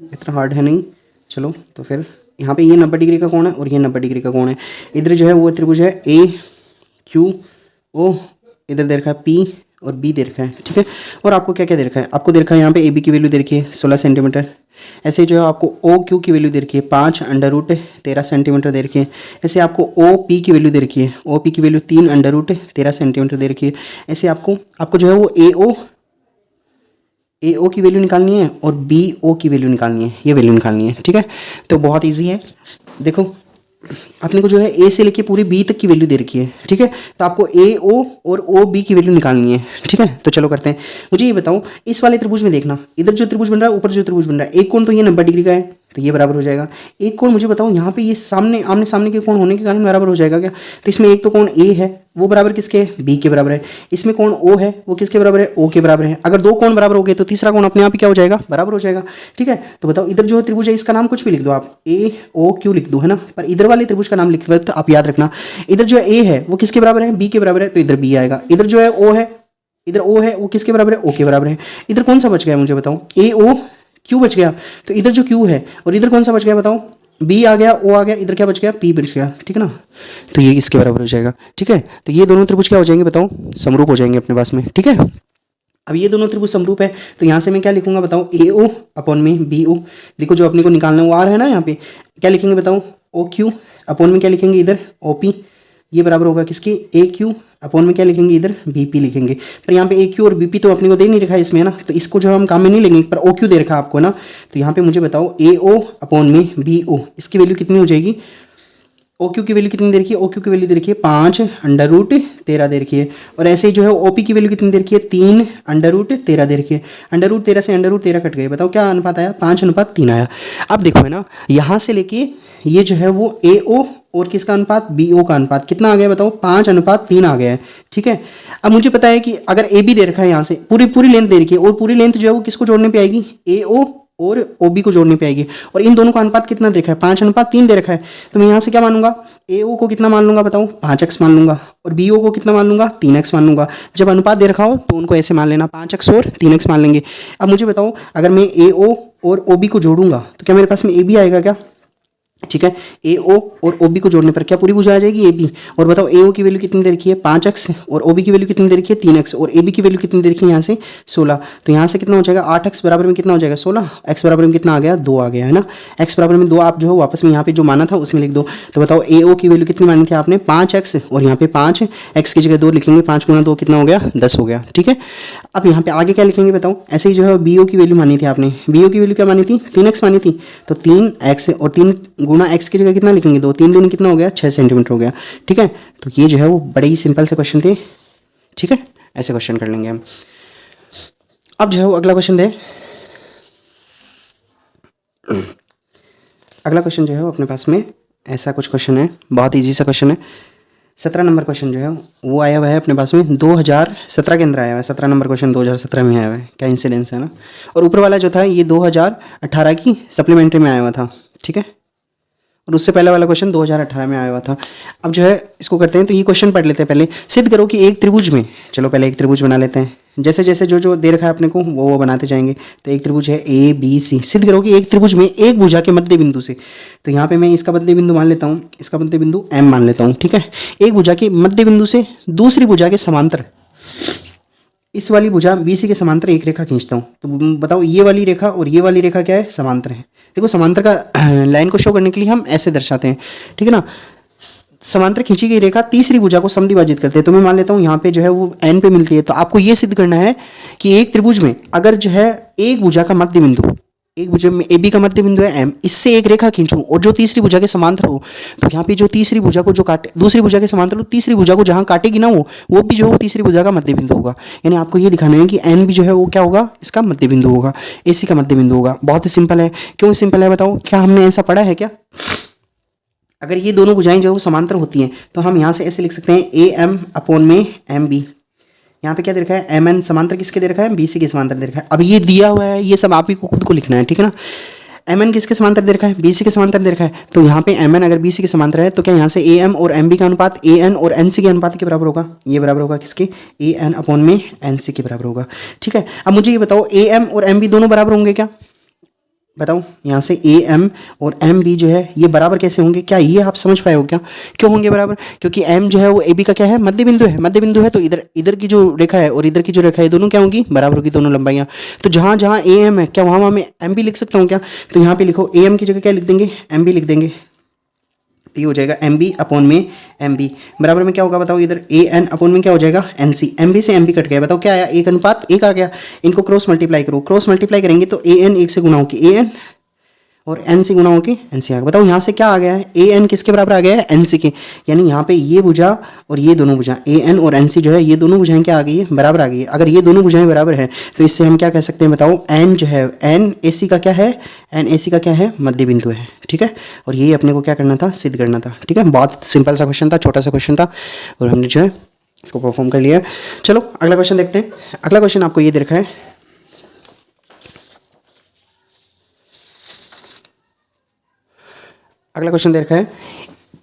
Speaker 1: इतना हार्ड है नहीं। चलो तो फिर यहाँ पे ये 90 डिग्री का कोण है और ये 90 डिग्री का कोण है। इधर जो है वो त्रिभुज है ए क्यू ओ, इधर दे रखा है पी और बी दे रखा है, ठीक है। और आपको क्या क्या दे रखा है, आपको दे रखा है यहाँ पे ए बी की वैल्यू दे रखी है 16 सेंटीमीटर। ऐसे जो है आपको ओ क्यू की वैल्यू दे रखी है 5√13 सेंटीमीटर दे रखी है। ऐसे आपको ओ पी की वैल्यू दे रखी है, ओ पी की वैल्यू 3√13 सेंटीमीटर दे रखी है। ऐसे आपको जो है वो ए ओ की वैल्यू निकालनी है और बी ओ की वैल्यू निकालनी है, ये वैल्यू निकालनी है, ठीक है। तो बहुत ईजी है, देखो अपने को जो है ए से लेके पूरी बी तक की वैल्यू दे रखी है, ठीक है। तो आपको ए ओ और ओ बी की वैल्यू निकालनी है, ठीक है। तो चलो करते हैं। मुझे ये बताओ, इस वाले त्रिभुज में देखना, इधर जो त्रिभुज बन रहा है, ऊपर जो त्रिभुज बन रहा है, एक कोण तो ये 90 डिग्री का है, तो ये बराबर हो जाएगा। एक कोण मुझे बताओ यहाँ पे ये सामने आमने सामने के कोण होने के कारण बराबर हो जाएगा क्या। तो इसमें एक तो कोण ए है वो बराबर किसके, बी के बराबर है। इसमें कोण ओ है वो किसके बराबर है, ओ के बराबर है। अगर दो कोण बराबर हो गए तो तीसरा कोण अपने आप ही क्या हो जाएगा, बराबर हो जाएगा, ठीक है। तो बताओ इधर जो त्रिभुज है इसका नाम कुछ भी लिख दो आप, ए ओ क्यू लिख दो, है ना। पर इधर वाले त्रिभुज का नाम लिख तो आप याद रखना, इधर जो ए है वो किसके बराबर है, बी के बराबर है, तो इधर बी आएगा। इधर जो है ओ है, इधर ओ है वो किसके बराबर है, ओ के बराबर है। इधर कौन सा बच गया मुझे बताओ, ए ओ क्यू बच गया, तो इधर जो क्यू है और इधर कौन सा बच गया बताओ, बी आ गया, ओ आ गया, इधर क्या बच गया, पी बच गया, ठीक है ना। तो ये इसके बराबर हो जाएगा, ठीक है। तो ये दोनों त्रिभुज क्या हो जाएंगे बताओ, समरूप हो जाएंगे अपने पास में, ठीक है। अब ये दोनों त्रिभुज समरूप है, तो यहाँ से मैं क्या लिखूंगा बताओ, ए ओ अपॉन में बी ओ। देखो जो अपने को निकालना है वो आ रहा है ना, यहाँ पे क्या लिखेंगे बताओ, ओ क्यू अपॉन में क्या लिखेंगे इधर ओ पी, ये बराबर होगा किसके, ए क्यू अपॉन में क्या लिखेंगे इधर बी पी लिखेंगे। पर यहाँ पे ए क्यू और बी पी तो अपने को दे नहीं रखा है इसमें, है ना, तो इसको जो हम काम में नहीं लेंगे, पर ओ क्यू दे रखा आपको ना। तो यहाँ पे मुझे बताओ ए ओ अपॉन में बी ओ, इसकी वैल्यू कितनी हो जाएगी, ओ क्यू की वैल्यू कितनी दे रखी है, ओ क्यू की वैल्यू दे रखी है 5√13 दे रखी है। और ऐसे ही जो है ओ पी की वैल्यू कितनी दे रखी है, 3√13 दे रखी है। √13 से √13 कट गए, बताओ क्या अनुपात आया, 5:3 आया। अब देखो है ना, यहाँ से लेके ये जो है वो ए ओ और किसका अनुपात, बी ओ का अनुपात कितना आ गया बताओ, 5:3 आ गया है, ठीक है। अब मुझे पता है कि अगर ए बी दे रखा है यहाँ से पूरी लेंथ दे रखी है, और पूरी लेंथ जो है वो किसको जोड़ने पे आएगी, ए ओ और ओ बी को जोड़ने पे आएगी, और इन दोनों का अनुपात कितना दे रखा है, 5:3 दे रखा है। तो मैं यहाँ से क्या मानूंगा, ए ओ को कितना मान लूंगा बताओ, 5x मान लूंगा, और बी ओ को कितना मान लूंगा, 3x मान लूंगा। जब अनुपात दे रखा हो तो उनको ऐसे मान लेना, 5x और 3x मान लेंगे। अब मुझे बताओ अगर मैं ए ओ और ओ बी को जोड़ूंगा तो क्या मेरे पास में ए बी आएगा क्या, ठीक है। ए ओ और ओ बी को जोड़ने पर क्या पूरी भुजा आ जाएगी ए बी। और बताओ ए ओ की वैल्यू कितनी दे रखी है 5x और ओ बी की वैल्यू कितनी दे रखी है 3x और ए बी की वैल्यू कितनी दे रखी है यहाँ से 16। तो यहाँ से कितना हो जाएगा 8x बराबर में कितना हो जाएगा 16, x बराबर में कितना आ गया 2 आ गया है ना। x बराबर में 2 आप जो है वापस में यहाँ पे जो माना था उसमें लिख दो। तो बताओ ए ओ की वैल्यू कितनी मानी थी आपने 5x और यहाँ पे 5 x की जगह 2 लिखेंगे, 5 गुना 2 कितना हो गया 10 हो गया। ठीक है, अब यहाँ पे आगे क्या लिखेंगे बताओ। ऐसे ही जो है बी ओ की वैल्यू मानी थी आपने, बी ओ की वैल्यू क्या मानी थी 3x मानी थी। तो 3x और 3 गुना x की जगह कितना लिखेंगे 2, 3 दूनी कितना हो गया 6 सेंटीमीटर हो गया। ठीक है, तो ये जो है वो बड़े ही सिंपल से क्वेश्चन थे। ठीक है, ऐसे क्वेश्चन कर लेंगे हम। अब जो है वो अगला क्वेश्चन दे, अगला क्वेश्चन जो है वो अपने पास में ऐसा कुछ क्वेश्चन है, बहुत ईजी सा क्वेश्चन है। 17 नंबर क्वेश्चन जो है वो आया हुआ है अपने पास में 2017 के अंदर आया हुआ है। 17 नंबर क्वेश्चन 2017 में आया हुआ है, क्या इंसिडेंस है ना। और ऊपर वाला जो था ये 2018 की सप्लीमेंट्री में आया हुआ था। ठीक है, और उससे पहले वाला क्वेश्चन 2018 में आया हुआ था। अब जो है इसको करते हैं, तो ये क्वेश्चन पढ़ लेते हैं पहले। सिद्ध करो कि एक त्रिभुज में, चलो पहले एक त्रिभुज बना लेते हैं, जैसे जैसे जो जो दे रखा है अपने को वो बनाते जाएंगे। तो एक त्रिभुज है ए बी सी। सिद्ध करो कि एक त्रिभुज में एक भुजा के मध्य बिंदु से, तो यहाँ पे मैं इसका मध्य बिंदु मान लेता हूँ, इसका मध्य बिंदु एम मान लेता हूँ। ठीक है, एक भुजा के मध्य बिंदु से दूसरी भुजा के समांतर, इस वाली भुजा BC के समांतर एक रेखा खींचता हूँ। तो बताओ ये वाली रेखा और ये वाली रेखा क्या है समांतर है। देखो समांतर का लाइन को शो करने के लिए हम ऐसे दर्शाते हैं। ठीक है ना, समांतर खींची गई रेखा तीसरी भुजा को समद्विभाजित करते हैं। तो मैं मान लेता हूँ यहाँ पे जो है वो n पे मिलती है। तो आपको ये सिद्ध करना है कि एक त्रिभुज में अगर जो है एक भुजा का मध्य बिंदु, एक भुजा में AB का मध्य बिंदु है M, इससे एक रेखा खींचूं और जो तीसरी भुजा के समांतर हो, तो यहाँ पे जो तीसरी भुजा को जो काटे, दूसरी भुजा के समांतर हो, तीसरी भुजा को जहाँ काटेगी ना वो भी जो है वो तीसरी भुजा का मध्य बिंदु होगा। यानी आपको ये दिखाना है कि N भी जो है वो क्या होगा, इसका मध्य बिंदु होगा, AC का मध्य बिंदु होगा। बहुत ही सिंपल है। क्यों सिंपल है बताओ, क्या हमने ऐसा पढ़ा है क्या? अगर ये दोनों भुजाएं जो है वो समांतर होती हैं तो हम यहाँ से ऐसे लिख सकते हैं AM अपॉन में MB। यहाँ पे क्या दे रखा है MN समांतर किसके दे रखा है BC के समांतर दे रखा है। अब ये दिया हुआ है, ये सब आप ही को खुद को लिखना है। ठीक है ना, MN किसके समांतर दे रखा है BC के समांतर दे रखा है। तो यहाँ पे MN अगर BC के समांतर है तो क्या यहाँ से AM और MB का अनुपात AN और NC के अनुपात के बराबर होगा। ये बराबर होगा किसके, AN अपॉन में NC के बराबर होगा। ठीक है, अब मुझे ये बताओ AM और MB दोनों बराबर होंगे क्या, बताओ। यहाँ से AM और MB जो है ये बराबर कैसे होंगे, क्या ये आप समझ पाए हो क्या? क्यों होंगे बराबर? क्योंकि M जो है वो AB का क्या है मध्य बिंदु है, मध्य बिंदु है। तो इधर इधर की जो रेखा है और इधर की जो रेखा है दोनों क्या होंगी, बराबर होगी दोनों लंबाइयाँ। तो जहाँ जहाँ AM है क्या वहाँ मैं MB लिख सकता हूँ क्या? तो यहाँ पे लिखो AM की जगह क्या लिख देंगे, MB लिख देंगे। तो ये हो जाएगा MB अपॉन में MB बराबर में क्या होगा बताओ, इधर AN अपॉन में क्या हो जाएगा NC। MB से MB कट गया, बताओ क्या आया, एक अनुपात एक आ गया। इनको क्रॉस मल्टीप्लाई करो, क्रॉस मल्टीप्लाई करेंगे तो AN एक से गुना होगी AN और NC गुना होगी NC आ गया। बताओ यहाँ से क्या आ गया है, AN किसके बराबर आ गया है NC के। यानी यहाँ पे ये भुजा और ये दोनों भुजा AN और NC जो है ये दोनों भुजाएं क्या आ गई है, बराबर आ गई है। अगर ये दोनों भुजाएं बराबर है तो इससे हम क्या कह सकते हैं बताओ, N जो है N AC का क्या है, N AC का क्या है मध्य बिंदु है। ठीक है, और ये अपने को क्या करना था, सिद्ध करना था। ठीक है, बहुत सिंपल सा क्वेश्चन था, छोटा सा क्वेश्चन था और हमने जो है इसको परफॉर्म कर लिया। चलो अगला क्वेश्चन देखते हैं। अगला क्वेश्चन आपको ये दे रखा है, अगला क्वेश्चन दे रखा है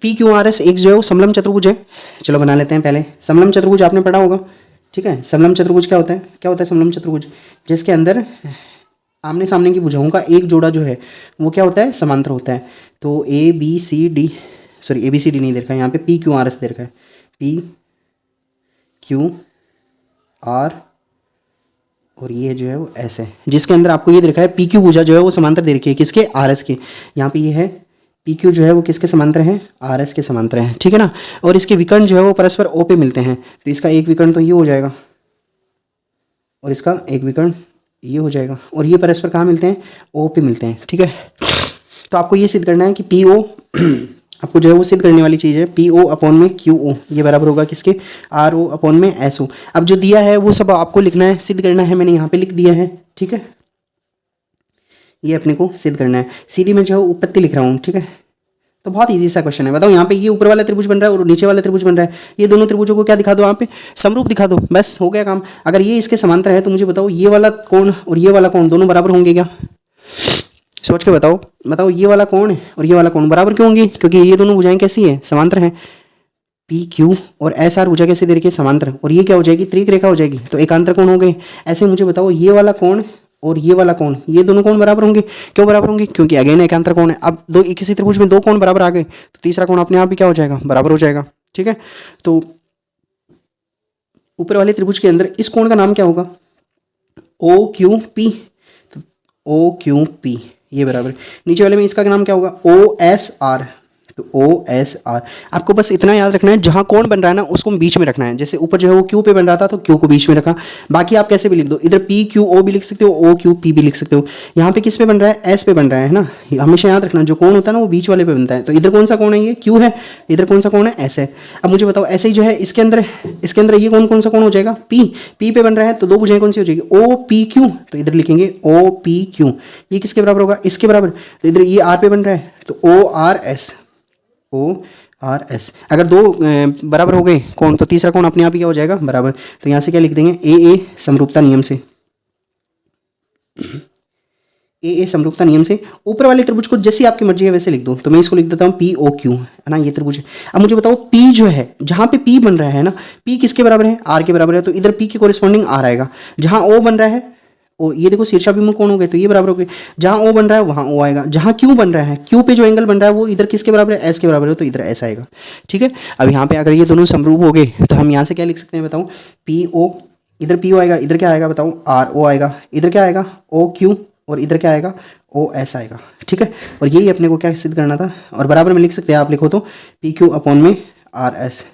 Speaker 1: PQRS एक जो है वो समलंब चतुर्भुज है। चलो बना लेते हैं पहले। समलंब चतुर्भुज आपने पढ़ा होगा। ठीक है, समलंब चतुर्भुज क्या होता है, क्या होता है समलंब चतुर्भुज, जिसके अंदर आमने सामने की भुजाओं का एक जोड़ा जो है वो क्या होता है, समांतर होता है। तो ABCD नहीं दे रखा है यहाँ पे, PQRS दे रखा है, PQR और ये जो है वो ऐसे, जिसके अंदर आपको ये दे रखा है PQ भुजा जो है वो समांतर दे रखी है किसके, RS के। यहाँ पे ये है PQ जो है वो किसके समांतर है, RS के समांतर है। ठीक है ना, और इसके विकर्ण जो है वो परस्पर O पे मिलते हैं। तो इसका एक विकर्ण तो ये हो जाएगा और इसका एक विकर्ण ये हो जाएगा और ये परस्पर कहाँ मिलते हैं, O पे मिलते हैं। ठीक है, तो आपको ये सिद्ध करना है कि PO आपको जो है वो सिद्ध करने वाली चीज़ है, PO अपॉन में QO ये बराबर होगा किसके, RO अपॉन में SO। अब जो दिया है वो सब आपको लिखना है, सिद्ध करना है, मैंने यहाँ पे लिख दिया है। ठीक है, ये अपने को सिद्ध करना है। सीधी में जो है उत्पत्ति लिख रहा हूँ। ठीक है, तो बहुत इजी सा क्वेश्चन है। बताओ यहाँ पे ये ऊपर वाला त्रिभुज बन रहा है और नीचे वाला त्रिभुज बन रहा है, ये दोनों त्रिभुजों को क्या दिखा दो, यहाँ पे समरूप दिखा दो, बस हो गया काम। अगर ये इसके समांतर है तो मुझे बताओ ये वाला कोण और ये वाला कोण दोनों बराबर होंगे क्या, सोच के बताओ। बताओ ये वाला कोण और ये वाला कोण बराबर क्यों होंगे, क्योंकि ये दोनों भुजाएं कैसी है, समांतर है। PQ और SR भुजा कैसे दे रखी है, समांतर, और ये क्या हो जाएगी, त्रिक रेखा हो जाएगी, तो एकांतर कोण हो गए। ऐसे मुझे बताओ ये वाला कोण और ये वाला कोण, ये दोनों कोण बराबर होंगे। क्यों बराबर होंगे? क्योंकि अगेन एकांतर कोण है। अब दो किसी त्रिभुज में दो कोण बराबर आ गए तो तीसरा कोण अपने आप ही क्या हो जाएगा? बराबर हो जाएगा। ठीक है, तो ऊपर वाले त्रिभुज के अंदर इस कोण का नाम क्या होगा? O Q P. तो ओ क्यू पी ये बराबर, नीचे वाले में इसका नाम क्या होगा? O S R. तो ओ एस आर, आपको बस इतना याद रखना है, जहां कोण बन रहा है ना उसको बीच में रखना है। जैसे ऊपर जो है वो क्यू पे बन रहा था तो क्यू को बीच में रखा। बाकी आप कैसे भी लिख दो, इधर पी क्यू ओ भी लिख सकते हो, ओ क्यू पी भी लिख सकते हो। यहाँ पे किस पे बन रहा है? एस पे बन रहा है ना। हमेशा याद रखना, जो कोण होता है ना वो बीच वाले पे बनता है। तो इधर कौन सा कोण है? ये क्यू है। इधर कौन सा कोण है? एस है। अब मुझे बताओ, ऐसे ही जो है इसके अंदर ये कौन सा कोण हो जाएगा? पी। पी पे बन रहा है तो दो भुजाएं कौन सी हो जाएगी? O P Q. तो इधर लिखेंगे ओ पी क्यू। ये किसके बराबर होगा? इसके बराबर। तो इधर ये आर पे बन रहा है तो O R S. O R S. अगर दो बराबर हो गए कोण तो तीसरा कोण अपने आप ही क्या हो जाएगा? बराबर। तो यहाँ से क्या लिख देंगे? ए समरूपता नियम से। ए समरूपता नियम से ऊपर वाले त्रिभुज को जैसी आपकी मर्जी है वैसे लिख दो। तो मैं इसको लिख देता हूँ पी ओ क्यू, है ना, ये त्रिभुज है। अब मुझे बताओ पी जो है, जहाँ पे पी बन रहा है ना, पी किसके बराबर है? आर के बराबर है। तो इधर पी के कोरिस्पॉन्डिंग आर आएगा। जहाँ ओ बन रहा है, ओ ये देखो शीर्षाभिमुख कोण हो गए तो ये बराबर हो गए। जहाँ ओ बन रहा है वहाँ ओ आएगा। जहाँ क्यू बन रहा है, क्यू पे जो एंगल बन रहा है वो इधर किसके बराबर है? एस के बराबर है। तो इधर एस आएगा। ठीक है, अब यहाँ पे अगर ये दोनों समरूप हो गए तो हम यहाँ से क्या लिख सकते हैं बताओ? पी ओ, इधर पी ओ आएगा, इधर क्या आएगा बताओ? आर ओ आएगा। इधर क्या आएगा? ओ क्यू, और इधर क्या आएगा? ओ एस आएगा। ठीक है, और यही अपने को क्या सिद्ध करना था। और बराबर में लिख सकते हैं, आप लिखो तो पी क्यू अपॉन में आर एस।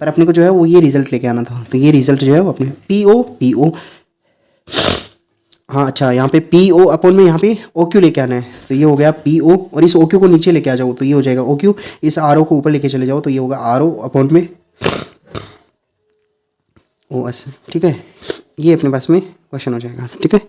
Speaker 1: पर अपने को जो है वो ये रिजल्ट लेके आना था। तो ये रिजल्ट जो है वो अपने पी ओ, हाँ अच्छा, यहाँ पे पी ओ अपॉन में यहाँ पे ओ क्यू लेके आना है। तो ये हो गया पी ओ, और इस ओ क्यू को नीचे लेके आ जाओ तो ये हो जाएगा ओ क्यू। इस आर ओ को ऊपर लेके चले जाओ तो ये होगा आर ओ अपॉन में ओ एस। ठीक है, ये अपने पास में क्वेश्चन हो जाएगा। ठीक है,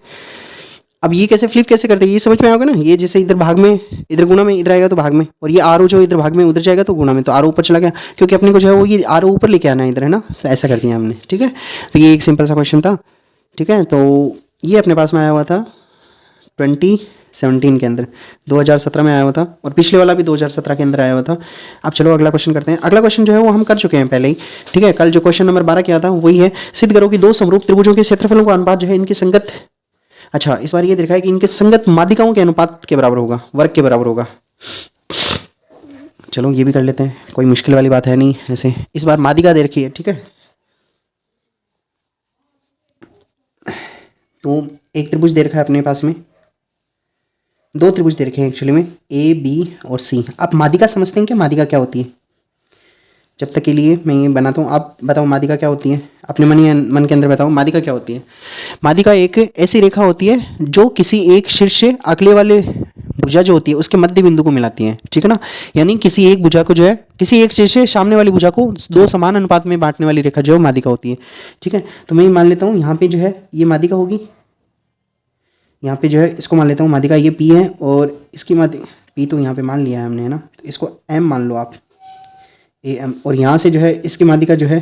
Speaker 1: अब ये कैसे फ्लिप कैसे करते हैं ये समझ में आओगे ना। ये जैसे इधर भाग में, इधर गुणा में, इधर आएगा तो भाग में, और ये आर ओ जो इधर भाग में उधर जाएगा तो गुणा में। तो आर ओ ऊपर चला गया क्योंकि अपने को जो है वो ये आर ओ ऊपर लेके आना है इधर, है ना। तो ऐसा कर दिया हमने। ठीक है, तो ये एक सिंपल सा क्वेश्चन था। ठीक है, तो ये अपने पास में आया हुआ था 2017 के अंदर, 2017 में आया हुआ था, और पिछले वाला भी 2017 के अंदर आया हुआ था। अब चलो अगला क्वेश्चन करते हैं। अगला क्वेश्चन जो है वो हम कर चुके हैं पहले ही। ठीक है, कल जो क्वेश्चन नंबर 12 किया था वही है। सिद्ध करो कि दो समरूप त्रिभुजों के क्षेत्रफलों का अनुपात जो है इनकी संगत, अच्छा इस बार ये देखा है कि इनके संगत माध्यिकाओं के अनुपात के बराबर होगा, वर्ग के बराबर होगा। चलो ये भी कर लेते हैं, कोई मुश्किल वाली बात है नहीं। ऐसे इस बार माध्यिका दे रखी है। ठीक है, तो एक त्रिभुज दे रखा है अपने पास में, दो त्रिभुज दे रखे हैं एक्चुअली में, ए बी और सी। आप माध्यिका समझते हैं क्या? माध्यिका क्या होती है? जब तक के लिए मैं ये बनाता हूँ, आप बताओ माध्यिका क्या होती है? अपने मन के अंदर बताओ माध्यिका क्या होती है। माध्यिका एक ऐसी रेखा होती है जो किसी एक शीर्ष से अगले वाले भुजा जो होती है उसके मध्य बिंदु को मिलाती है। ठीक है ना, यानी किसी एक भुजा को जो है, किसी एक शीर्ष से सामने वाली भुजा को दो समान अनुपात में बांटने वाली रेखा जो है माध्यिका होती है। ठीक है, तो मैं ये मान लेता हूँ यहाँ पे जो है ये माध्यिका होगी, यहाँ पे जो है इसको मान लेता हूँ माध्यिका ये पी है, और इसकी माध्यिका पी तो यहाँ पे मान लिया है हमने, है ना। तो इसको एम मान लो आप, ए एम, और यहाँ से जो है इसकी माध्यिका जो है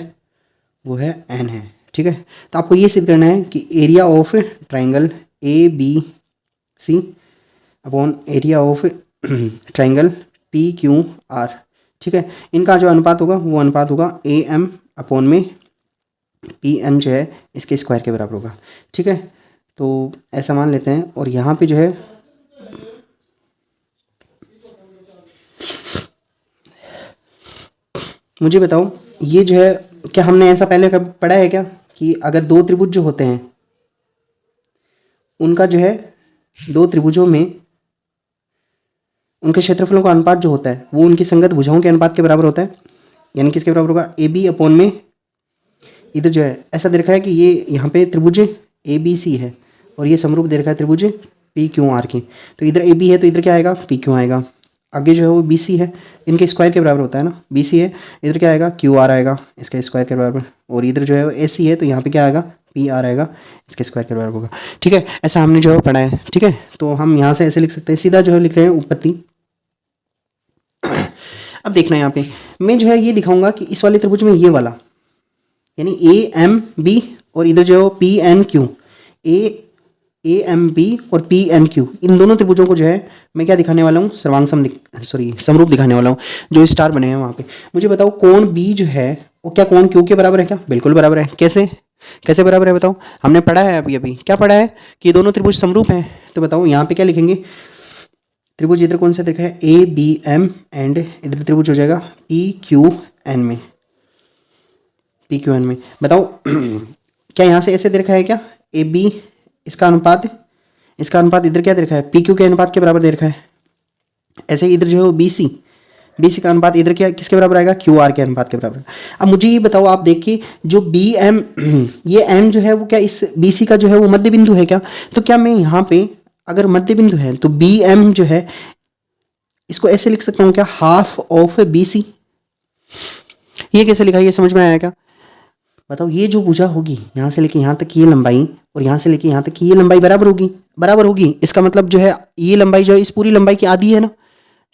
Speaker 1: वो है एन है। ठीक है, तो आपको ये सिद्ध करना है कि area of triangle A B C upon area of triangle P Q R. ठीक है, इनका जो अनुपात होगा वो अनुपात होगा ए एम अपॉन में पी एम जो है इसके स्क्वायर के बराबर होगा। ठीक है, तो ऐसा मान लेते हैं, और यहाँ पे जो है मुझे बताओ ये जो है, क्या हमने ऐसा पहले पढ़ा है क्या कि अगर दो त्रिभुज जो होते हैं उनका जो है, दो त्रिभुजों में उनके क्षेत्रफलों का अनुपात जो होता है वो उनकी संगत भुजाओं के अनुपात के बराबर होता है। यानी किसके बराबर होगा? ए बी अपॉन में, इधर जो है ऐसा दे रखा है कि ये यहाँ पे त्रिभुज ए बी सी है, और ये समरूप दे रखा है त्रिभुज पी क्यू आर के। तो इधर ए बी है तो इधर क्या आएगा? पी क्यू आएगा। आगे जो है वो बी सी है, इनके स्क्वायर के बराबर होता है ना, बी सी है, इधर क्या आएगा? क्यू आर आएगा इसके स्क्वायर के बराबर, और इधर जो है वो ए सी है तो यहाँ पे क्या आएगा? पी आर आएगा, इसके स्क्वायर के बराबर होगा। ठीक है, ऐसा हमने जो है पढ़ा है। ठीक है, तो हम यहाँ से ऐसे लिख सकते हैं, सीधा जो है लिख रहे हैं उत्पत्ति। अब देखना यहाँ पे मैं जो है ये दिखाऊंगा कि इस वाले त्रिभुज में ये वाला, यानी ए एम बी, और इधर जो है P N Q, A M B और पी एन क्यू, इन दोनों त्रिभुजों को जो है मैं क्या दिखाने वाला हूँ? समरूप दिखाने वाला हूँ। जो स्टार बने हैं वहाँ पे मुझे बताओ कोण बी जो है वो क्या कोण क्यू के बराबर है क्या? बिल्कुल बराबर है। कैसे? कैसे बराबर है बताओ? हमने पढ़ा है अभी अभी, क्या पढ़ा है कि ये दोनों त्रिभुज समरूप हैं। तो बताओ यहाँ पे क्या लिखेंगे? त्रिभुज इधर कौन सा दिखा है? ए बी एम, एंड इधर त्रिभुज हो जाएगा पी क्यू एन में, पी क्यू एन में। बताओ क्या यहाँ से ऐसे दे रखा है क्या? ए बी इसका अनुपात इधर क्या दे रखा है? पी क्यू के अनुपात के बराबर दे रखा है। ऐसे इधर जो है बी सी का अनुपात इधर क्या किसके बराबर आएगा? क्यू आर के अनुपात के बराबर। अब मुझे ये बताओ, आप देखिए जो बी एम, ये एम जो है वो क्या इस बी सी का जो है वो मध्य बिंदु है क्या? तो क्या मैं यहाँ पे अगर मध्य बिंदु है तो बी एम जो है इसको ऐसे लिख सकता हूँ क्या? Half of B C. ये कैसे लिखा? ये समझ में आया क्या? बताओ ये जो भुजा होगी यहाँ से लेके यहाँ तक की ये लंबाई और यहाँ से लेके यहाँ तक की ये लंबाई बराबर होगी। इसका मतलब जो है ये लंबाई जो है इस पूरी लंबाई की आधी है ना।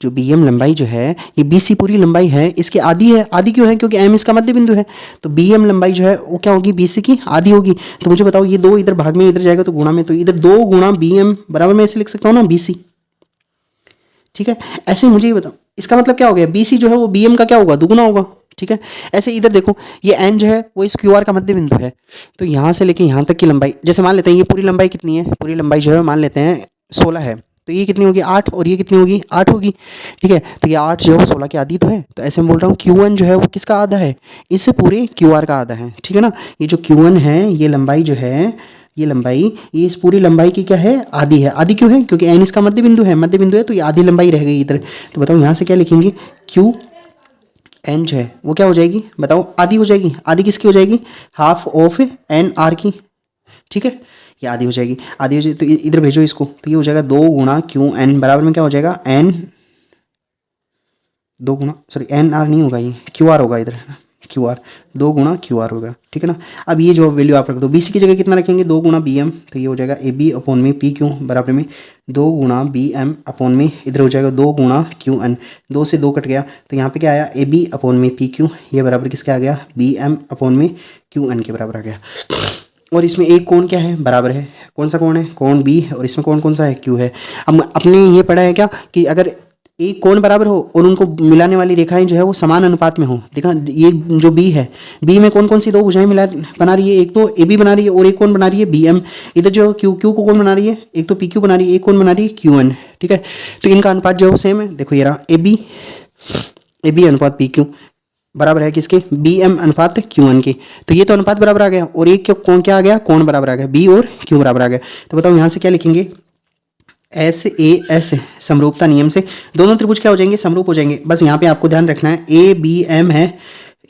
Speaker 1: जो बी एम लंबाई जो है ये बी सी पूरी लंबाई है इसकी आधी है। आधी क्यों है? क्योंकि एम इसका मध्य बिंदु है। तो बी एम लंबाई जो है वो क्या होगी? बी सी की आधी होगी। तो मुझे बताओ ये दो इधर भाग में इधर जाएगा तो गुणा में, तो इधर 2 गुणा बी एम बराबर में ऐसे लिख सकता हूँ ना बी सी। ठीक है, ऐसे मुझे ये बताओ इसका मतलब क्या हो गया? बी सी जो है वो बी एम का क्या होगा? दुगुना होगा। ठीक है, ऐसे इधर देखो ये एन जो है वो इस क्यू आर का मध्य बिंदु है। तो यहाँ से लेके यहाँ तक की लंबाई, जैसे मान लेते हैं ये पूरी लंबाई कितनी है? पूरी लंबाई जो है मान लेते हैं 16 है। तो ये कितनी होगी? 8, और ये कितनी होगी? 8 होगी। ठीक है, तो ये 8 जो है वो 16 की आधी तो है। तो ऐसे मैं बोल रहा हूँ क्यू एन जो है वो किसका आधा है? इस पूरे क्यू आर का आधा है। ठीक है ना, ये जो क्यू एन है ये लंबाई जो है ये लंबाई ये इस पूरी लंबाई की क्या है? आधी है। आधी क्यों है? क्योंकि एन इसका मध्य बिंदु है तो ये आधी लंबाई रह गई इधर। तो बताओ यहाँ से क्या लिखेंगे? क्यू एन जो है वो क्या हो जाएगी? बताओ आधी हो जाएगी। आधी किसकी हो जाएगी? हाफ ऑफ एन आर की। ठीक है, ये आधी हो जाएगी। आधी हो जाएगी तो इधर भेजो इसको, तो ये हो जाएगा 2 गुणा क्यू एन बराबर में क्या हो जाएगा? एन 2 गुणा, सॉरी एन आर नहीं होगा, ये क्यू आर होगा इधर, क्यू आर 2 गुणा क्यू आर होगा। ठीक है ना, अब ये जो वैल्यू आप रख दो, बी सी की जगह कितना रखेंगे? 2 गुणा बी एम, तो ये हो जाएगा ए बी अपॉन में पी क्यू बराबर में 2 गुणा बी एम अपॉन में इधर हो जाएगा 2 गुणा क्यू एन। 2 से 2 कट गया तो यहाँ पे क्या आया? ए बी अपॉन में पी क्यू, ये बराबर किसके आ गया? बी एम अपॉन में क्यू एन के बराबर आ गया। और इसमें एक कोण क्या है? बराबर है। कौन सा कोण है? कोण बी। और इसमें कोण कौन सा है? क्यू है। अब अपने ये पढ़ा है क्या कि अगर एक कोण बराबर हो और उनको मिलाने वाली रेखाएं जो है वो समान अनुपात में हो। देखा ये जो बी है, बी में कौन कौन सी 2 भुजाएं मिला बना रही है? एक तो ए बी बना रही है और एक कौन बना रही है? B M. इधर जो क्यू को कौन बना रही है? एक तो पी क्यू बना रही है, एक कौन बना रही है? Q N. ठीक है, तो इनका अनुपात जो है वो सेम है। देखो ये रहा ए बी अनुपात पी क्यू बराबर है किसके? बी एम अनुपात क्यू एन के। तो ये तो अनुपात बराबर आ गया और एक कौन क्या आ गया? कोण बराबर आ गया, बी और क्यू बराबर आ गया। तो बताओ यहाँ से क्या लिखेंगे? एस ए एस समरूपता नियम से दोनों त्रिभुज क्या हो जाएंगे? समरूप हो जाएंगे। बस यहाँ पे आपको ध्यान रखना है ए बी एम है,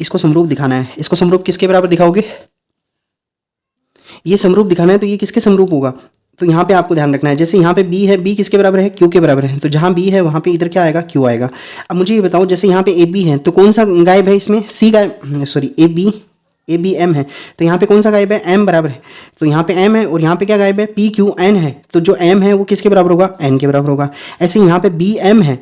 Speaker 1: इसको समरूप दिखाना है। इसको समरूप किसके बराबर दिखाओगे? ये समरूप दिखाना है तो ये किसके समरूप होगा? तो यहाँ पे आपको ध्यान रखना है, जैसे यहाँ पे बी है, बी किसके बराबर है? क्यू के बराबर है। तो जहाँ बी है वहाँ पे इधर क्या आएगा? क्यू आएगा। अब मुझे ये बताओ, जैसे यहाँ पे ए बी है तो कौन सा गायब है इसमें? सी गायब, सॉरी ए बी एम है तो यहाँ पे कौन सा गायब है? एम बराबर है। तो यहाँ पे एम है और यहाँ पे क्या गायब है? पी क्यू एन है। तो जो एम है वो किसके बराबर होगा? एन के बराबर होगा। ऐसे यहाँ पे बी एम है,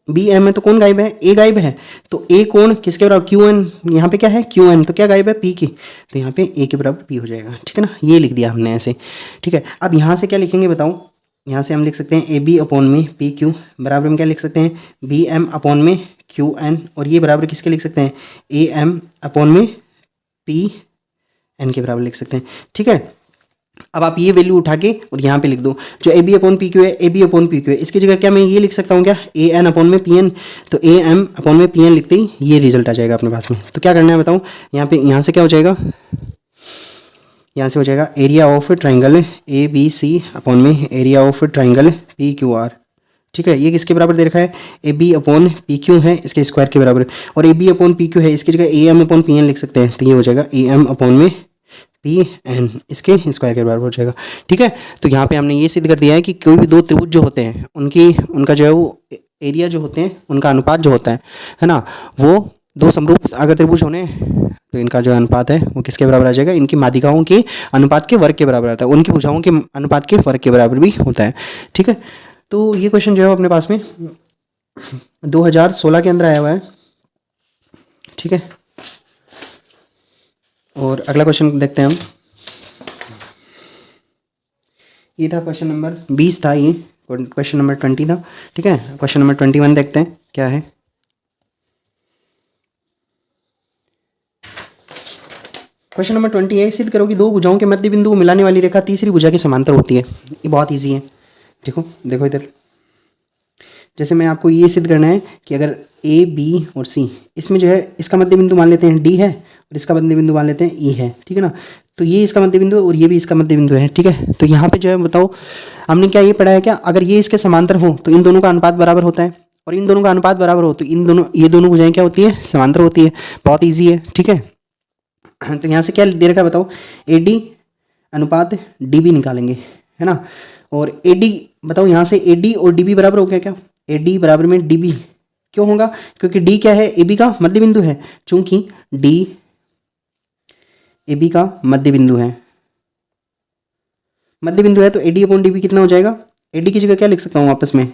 Speaker 1: बी एम है तो कौन गायब है? ए गायब है। तो ए कौन किसके बराबर? Q N. यहाँ पे क्या है? Q N. तो क्या गायब है? पी की। तो यहाँ पे ए के बराबर पी हो जाएगा। ठीक है ना, ये लिख दिया हमने ऐसे। ठीक है, अब यहाँ से क्या लिखेंगे बताओ? यहाँ से हम लिख सकते हैं ए बी अपॉन में पी क्यू बराबर में क्या लिख सकते हैं? बी एम अपॉन में क्यू एन। और ये बराबर किसके लिख सकते हैं? ए एम अपॉन में पी एन के बराबर लिख सकते हैं। ठीक है, अब आप ये वैल्यू उठा के और यहाँ पे लिख दो, जो A B upon P Q है, A B upon P Q है, इसकी जगह क्या मैं ये लिख सकता हूँ क्या? ए एन अपॉन में पी एन। तो ए एम अपॉन में पी एन लिखते ही ये रिजल्ट आ जाएगा अपने पास में। तो क्या करना है बताऊँ? यहाँ पे यहाँ से क्या हो जाएगा? यहाँ से हो जाएगा area of triangle A B C upon में area of triangle P Q R. ठीक है, ये किसके बराबर दे रखा है? A B upon P Q है, इसके स्क्वायर के बराबर। और A B upon P Q है, इसकी जगह A M upon P N लिख सकते हैं। तो ये हो जाएगा ए एम अपॉन में पी एन, इसके स्क्वायर के बराबर हो जाएगा। ठीक है, तो यहाँ पे हमने ये सिद्ध कर दिया है कि कोई भी 2 त्रिभुज जो होते हैं उनका जो है वो एरिया जो होते हैं उनका अनुपात जो होता है ना, वो 2 समरूप अगर त्रिभुज होने तो इनका जो अनुपात है वो किसके बराबर आ जाएगा? इनकी माध्यिकाओं के अनुपात के वर्ग के बराबर आता है, उनकी भुजाओं के अनुपात के वर्ग के बराबर भी होता है। ठीक है, तो ये क्वेश्चन जो है अपने पास में 2016 के अंदर आया हुआ है। ठीक है, और अगला क्वेश्चन देखते हैं हम। ये था क्वेश्चन नंबर 20 था, ये क्वेश्चन नंबर 20 था। ठीक है, क्वेश्चन नंबर 21 देखते हैं क्या है। क्वेश्चन नंबर 20 है, सिद्ध करो कि दो भुजाओं के मध्य बिंदु को मिलाने वाली रेखा तीसरी भुजा के समांतर होती है। ये बहुत ईजी है। देखो देखो इधर, जैसे मैं आपको ये सिद्ध करना है कि अगर ए बी और सी, इसमें जो है इसका मध्य बिंदु मान लेते हैं डी है और इसका मध्य बिंदु मान लेते हैं ई है, ठीक है ना। तो ये इसका मध्य बिंदु और ये भी इसका मध्य बिंदु है, ठीक है। तो यहाँ पे जो है बताओ, हमने क्या ये पढ़ा है क्या, अगर ये इसके समांतर हो तो इन दोनों का अनुपात बराबर होता है, और इन दोनों का अनुपात बराबर हो तो इन दोनों, ये दोनों भुजाएं क्या होती है, समांतर होती है। बहुत ईजी है, ठीक है। तो यहाँ से क्या दे रखा है बताओ, ए डी अनुपात डी बी निकालेंगे, है ना। और ए डी बताओ, यहाँ से ए डी और डी बी बराबर हो गया क्या, ए डी बराबर में डी बी। क्यों होगा, क्योंकि डी क्या है, ए बी का मध्य बिंदु है। चूंकि डी ए बी का मध्य बिंदु है, मध्य बिंदु है, तो A D upon D B कितना हो जाएगा, ए डी की जगह क्या लिख सकता हूँ आपस में,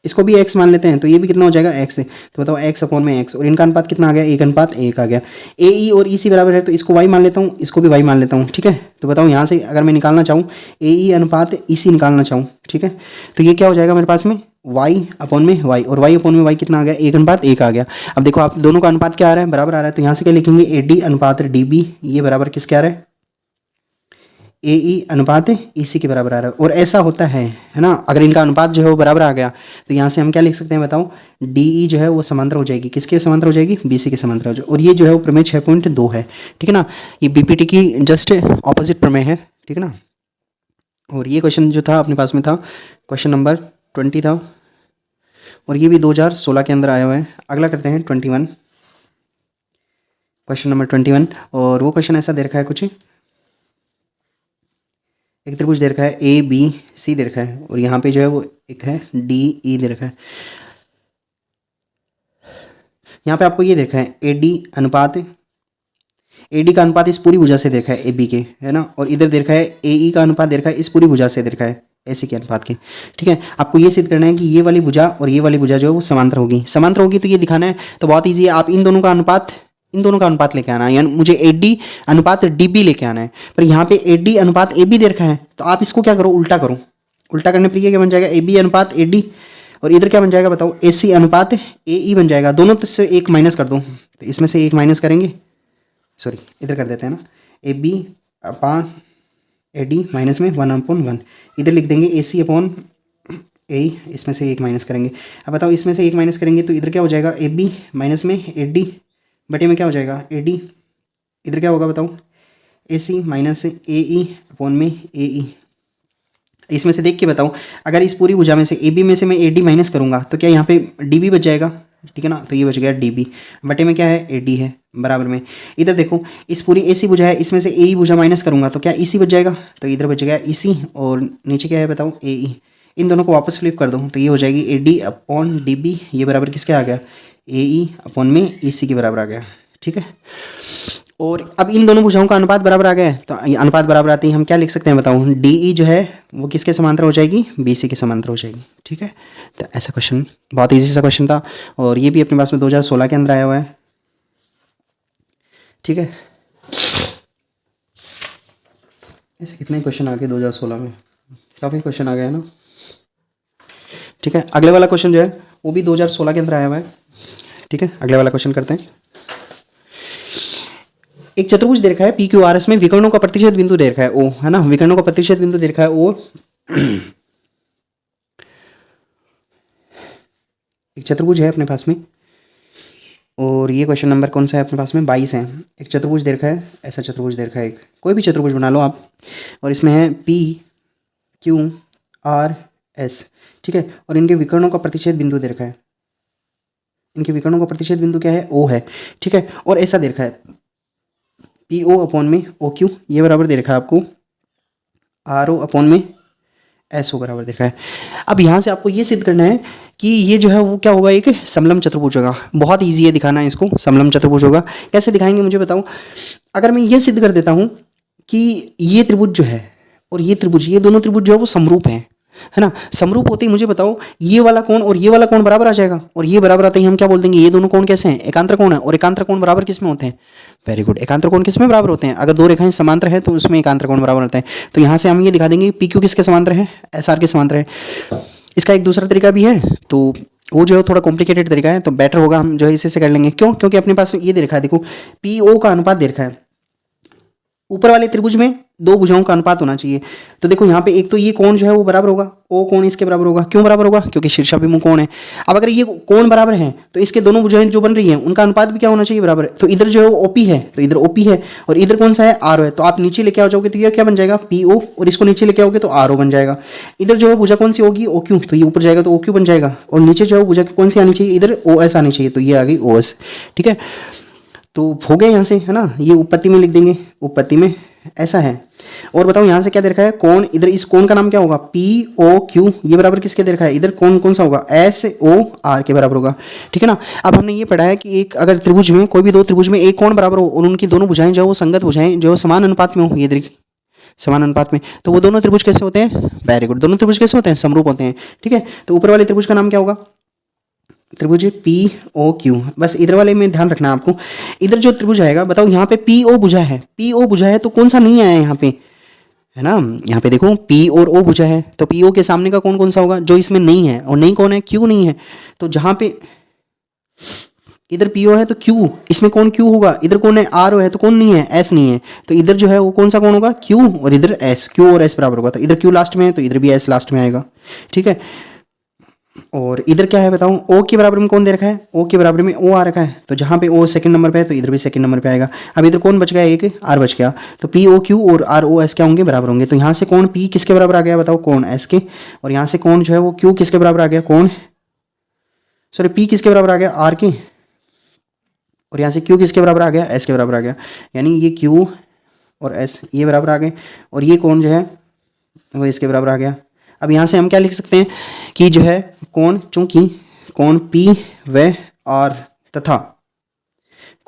Speaker 1: इसको भी x मान लेते हैं, तो ये भी कितना हो जाएगा x है। तो बताओ x अपॉन में x, और इनका अनुपात कितना आ गया, 1:1 आ गया। ए ई और ई सी बराबर है, तो इसको y मान लेता हूँ, इसको भी y मान लेता हूँ, ठीक है। तो बताओ यहाँ से अगर मैं निकालना चाहूँ ए ई अनुपात ई सी निकालना चाहूँ, ठीक है, तो ये क्या हो जाएगा मेरे पास में y अपॉन में y, और y अपॉन में y कितना आ गया, 1:1 आ गया। अब देखो आप दोनों का अनुपात क्या आ रहा है, बराबर आ रहा है, तो यहाँ से क्या लिखेंगे, ए डी अनुपात डी बी, ये बराबर किसके आ रहा है, ए ई अनुपात ई सी के बराबर आ रहा है। और ऐसा होता है ना, अगर इनका अनुपात जो है वो बराबर आ गया, तो यहाँ से हम क्या लिख सकते हैं बताओ, डी ई जो है वो समांतर हो जाएगी, किसके समांतर हो जाएगी, बी सी के समांतर हो जाएगी। और ये जो है वो प्रमेय 6.2 है, ठीक है ना। ये बीपीटी की जस्ट ऑपोजिट प्रमेय है, ठीक है ना। और ये क्वेश्चन जो था अपने पास में था, क्वेश्चन नंबर 20 था, और ये भी 2016 के अंदर आया हुआ है। अगला करते हैं 21, क्वेश्चन नंबर 21, और वो क्वेश्चन ऐसा दे रखा है कुछ, एक त्रिभुज दे रखा है ए बी सी दे रखा है, और यहाँ पे जो है वो एक है डी ई दे रखा है। यहाँ पे आपको ये दे रखा है ए डी अनुपात, ए डी का अनुपात इस पूरी भुजा से दे रखा है ए बी के, है ना, और इधर दे रखा है ए ई का अनुपात दे रखा है इस पूरी भुजा से दे रखा है ऐसे के अनुपात के, ठीक है। आपको ये सिद्ध करना है कि ये वाली भुजा और ये वाली भुजा जो है वो समांतर होगी, समांतर होगी तो ये दिखाना है, तो बहुत ईजी है। आप इन दोनों का अनुपात लेके आना है, यानी मुझे ए डी अनुपात डी बी लेके आना है, पर यहाँ पे ए डी अनुपात ए बी दे रखा है, तो आप इसको क्या करो, उल्टा करो। उल्टा करने पर ये क्या बन जाएगा, ए बी अनुपात ए डी, और इधर क्या बन जाएगा बताओ, ए सी अनुपात ए ई बन जाएगा। दोनों तो से एक माइनस कर दो, तो इसमें से एक माइनस करेंगे, सॉरी इधर कर देते हैं ना, A B upon A D minus में 1/1, इधर लिख देंगे ए सी अपॉन ए, इसमें से एक माइनस करेंगे। अब बताओ इसमें से एक माइनस करेंगे तो इधर क्या हो जाएगा, ए बी माइनस में ए डी बटे में क्या हो जाएगा, ए डी, इधर क्या होगा बताओ, ए सी माइनस ए ई अपॉन में ए ई। इसमें से देख के बताओ, अगर इस पूरी भुजा में से ए बी में से मैं ए डी माइनस करूँगा तो क्या यहाँ पे डी बी बच जाएगा, ठीक है ना। तो ये बच गया डी बी, बटे में क्या है, ए डी है, बराबर में इधर देखो इस पूरी ए सी भुजा है, इसमें से ए ई भुजा माइनस करूँगा तो क्या ई सी बच जाएगा, तो इधर बच गया ई सी, और नीचे क्या है बताओ, ए ई। इन दोनों को वापस फ्लिप कर दो तो ये हो जाएगी A D upon D B, ये बराबर किसके आ गया, ए ई अपॉन में ई सी के बराबर आ गया, ठीक है। और अब इन दोनों भुजाओं का अनुपात बराबर आ गया है, तो अनुपात बराबर आते ही हम क्या लिख सकते हैं बताओ, डी ई जो है वो किसके समांतर हो जाएगी, बी सी के समांतर हो जाएगी, ठीक है। तो ऐसा क्वेश्चन बहुत ईजी सा क्वेश्चन था, और ये भी अपने पास में 2016 के अंदर आया हुआ है, ठीक है। ऐसे कितने क्वेश्चन आ गए 2016 में, काफ़ी क्वेश्चन आ गए हैं ना, ठीक है। अगले वाला क्वेश्चन जो है वो भी 2016 के अंदर आया हुआ है, ठीक है। अगले वाला क्वेश्चन करते हैं। एक चतुर्भुज दे रखा है पी क्यू आर एस में, विकर्णों का प्रतिच्छेद बिंदु दे रखा है ओ, है ना, विकर्णों का प्रतिच्छेद बिंदु दे रखा है ओ। एक चतुर्भुज है अपने पास में, और ये क्वेश्चन नंबर कौन सा है अपने पास में, 22 है। एक चतुर्भुज दे रखा है, ऐसा चतुर्भुज दे रखा है, एक कोई भी चतुर्भुज बना लो आप, और इसमें है पी क्यू आर एस, ठीक है। और इनके विकर्णों का प्रतिच्छेद बिंदु दे रखा है, इनके विकर्णों का प्रतिच्छेद बिंदु क्या है, ओ है, ठीक है। और ऐसा दे रखा है पी ओ अपॉन में ओ क्यू, ये बराबर दे रखा है आपको आर ओ अपॉन में एस ओ बराबर दे रखा है। अब यहाँ से आपको ये सिद्ध करना है कि ये जो है वो क्या होगा, एक समलम चतुर्भुज होगा। बहुत ईजी है दिखाना है इसको, समलम चतुर्भुज होगा। कैसे दिखाएंगे मुझे बताओ, अगर मैं ये सिद्ध कर देता हूँ कि ये त्रिभुज जो है और ये त्रिभुज, ये दोनों त्रिभुज जो है वो समरूप हैं, है ना। समरूप होते ही मुझे बताओ ये वाला कोण और ये वाला कोण बराबर आ जाएगा, और ये बराबर आते ही हम क्या बोल देंगे, ये दोनों कोण कैसे हैं, एकांतर कोण है। और एकांतर कोण बराबर किस में होते हैं, वेरी गुड, एकांतर कोण किस में बराबर होते हैं, अगर दो रेखाएं समांतर है तो उसमें एकांतर कोण बराबर होता है। तो यहाँ से हम ये दिखा देंगे पी क्यू किसके समांतर है, एस आर के समांतर है। इसका एक दूसरा तरीका भी है, तो वो जो है थोड़ा कॉम्प्लिकेटेड तरीका है, तो बेटर होगा हम जो है इसी से कर लेंगे। क्यों, क्योंकि अपने पास ये दे रखा है, देखो पी ओ का अनुपात दे रखा है, ऊपर वाले त्रिभुज में दो भुजाओं का अनुपात होना चाहिए। तो देखो यहाँ पे एक तो ये कोण जो है वो बराबर होगा, ओ कोण इसके बराबर होगा। क्यों बराबर होगा? क्योंकि शीर्षाभिमुख कोण है। अब अगर ये कोण बराबर है तो इसके दोनों भुजाएं जो बन रही हैं उनका अनुपात भी क्या होना चाहिए? बराबर। तो इधर जो है वो ओपी है, तो इधर ओपी है, और इधर कौन सा है? आर है। तो आप नीचे लेके आ जाओगे तो ये क्या बन जाएगा? पी ओ, और इसको नीचे लेके आओगे तो आर ओ बन जाएगा। इधर जो है भुजा कौन सी होगी? ओ क्यू, तो ये ऊपर जाएगा तो ओ क्यू बन जाएगा, और नीचे जो है भुजा कौन सी आनी चाहिए? इधर ओ एस आनी चाहिए, तो ये आ गई ओ एस। ठीक है, तो हो गया यहाँ से, है ना। ये उत्पत्ति में लिख देंगे, उत्पत्ति में ऐसा है। और बताओ यहाँ से क्या दे रखा है? कोण, इधर इस कोण का नाम क्या होगा? पी ओ क्यू, ये बराबर किसके दे रखा है? इधर कोण कौन सा होगा? एस ओ आर के बराबर होगा। ठीक है ना। अब हमने ये पढ़ा है कि एक अगर त्रिभुज में, कोई भी दो त्रिभुज में एक कोण बराबर हो और उनकी दोनों भुजाएं जो वो संगत भुजाएं जो समान अनुपात में हो, ये देखिए समान अनुपात में, तो वो दोनों त्रिभुज कैसे होते हैं? Very good. दोनों त्रिभुज कैसे होते हैं? समरूप होते हैं। ठीक है, तो ऊपर वाले त्रिभुज का नाम क्या होगा? त्रिभुज पी ओ क्यू। बस इधर वाले में ध्यान रखना है आपको। इधर जो त्रिभुज आएगा, बताओ यहाँ पे पी ओ भुजा है, पी ओ भुजा है तो कौन सा नहीं आया यहाँ पे, है ना। यहाँ पे देखो पी और ओ भुजा है, तो पी ओ के सामने का कौन कौन सा होगा? जो इसमें नहीं है, और नहीं कौन है? क्यू नहीं है। तो जहाँ पे इधर पी ओ है तो क्यू, इसमें कौन क्यू होगा? इधर कौन है? आर ओ है, तो कौन नहीं है? एस नहीं है। तो इधर जो है वो कौन सा कौन होगा? क्यू, और इधर एस। क्यू और एस बराबर होगा, तो इधर क्यू लास्ट में है तो इधर भी एस लास्ट में आएगा। ठीक है, और इधर क्या है बताओ? ओ के बराबर में कौन दे रखा है? ओ के बराबर में ओ आ रखा है, तो जहाँ पे ओ सेकंड नंबर पे है तो इधर भी सेकंड नंबर पे आएगा। अब इधर कौन बच गया? एक आर बच गया, तो पी ओ क्यू और आर ओ एस क्या होंगे? बराबर होंगे। तो यहाँ से कौन पी किसके बराबर आ गया? बताओ, कौन एस के, और यहाँ से कौन जो है वो क्यू किसके बराबर आ गया? कौन, सॉरी, पी किसके बराबर आ गया? आर के, और यहाँ से क्यू किसके बराबर आ गया? एस के बराबर आ गया। यानी ये क्यू और एस ये बराबर आ गए, और ये कौन जो है वो इसके बराबर आ गया। अब यहाँ से हम क्या लिख सकते हैं कि जो है कोण, चूंकि कोण पी व आर तथा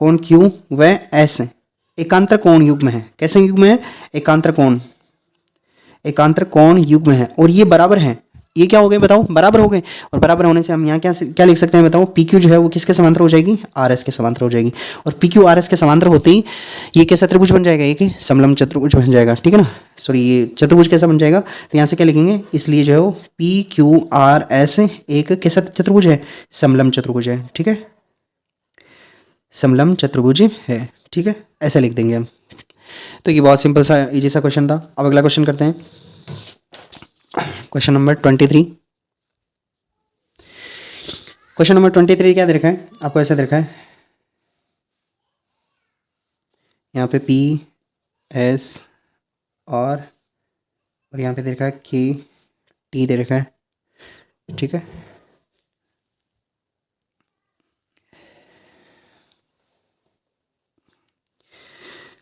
Speaker 1: कोण क्यू व एस एकांतर कोण युग्म है। कैसे युग्म है? एकांतर कोण, एकांतर कोण युग्म है, और ये बराबर है। ये क्या हो गए बताओ? बराबर हो गए। और बराबर होने से हम यहाँ क्या क्या लिख सकते हैं बताओ? पी क्यू जो है वो किसके समांतर हो जाएगी? आर एस के समांतर हो जाएगी, और पी क्यू आर एस के समांतर होते ही ये कैसा त्रिभुज बन जाएगा? एक समलम चतुर्भुज बन जाएगा। ठीक है ना, सॉरी, ये चतुर्भुज कैसा बन जाएगा? तो यहाँ से क्या लिखेंगे? इसलिए जो है वो पी क्यू आर एस एक कैसा चतुर्भुज है? समलम चतुर्भुज है। ठीक है, समलम चतुर्भुज है। ठीक है, ऐसा लिख देंगे हम। तो ये बहुत सिंपल सा इजी सा क्वेश्चन था। अब अगला क्वेश्चन करते हैं, क्वेश्चन नंबर 23। क्वेश्चन नंबर 23 क्या दे रखा है आपको? ऐसा दे रखा है, यहाँ पे पी एस और यहाँ पे दे रखा है के टी दे रखा है। ठीक है,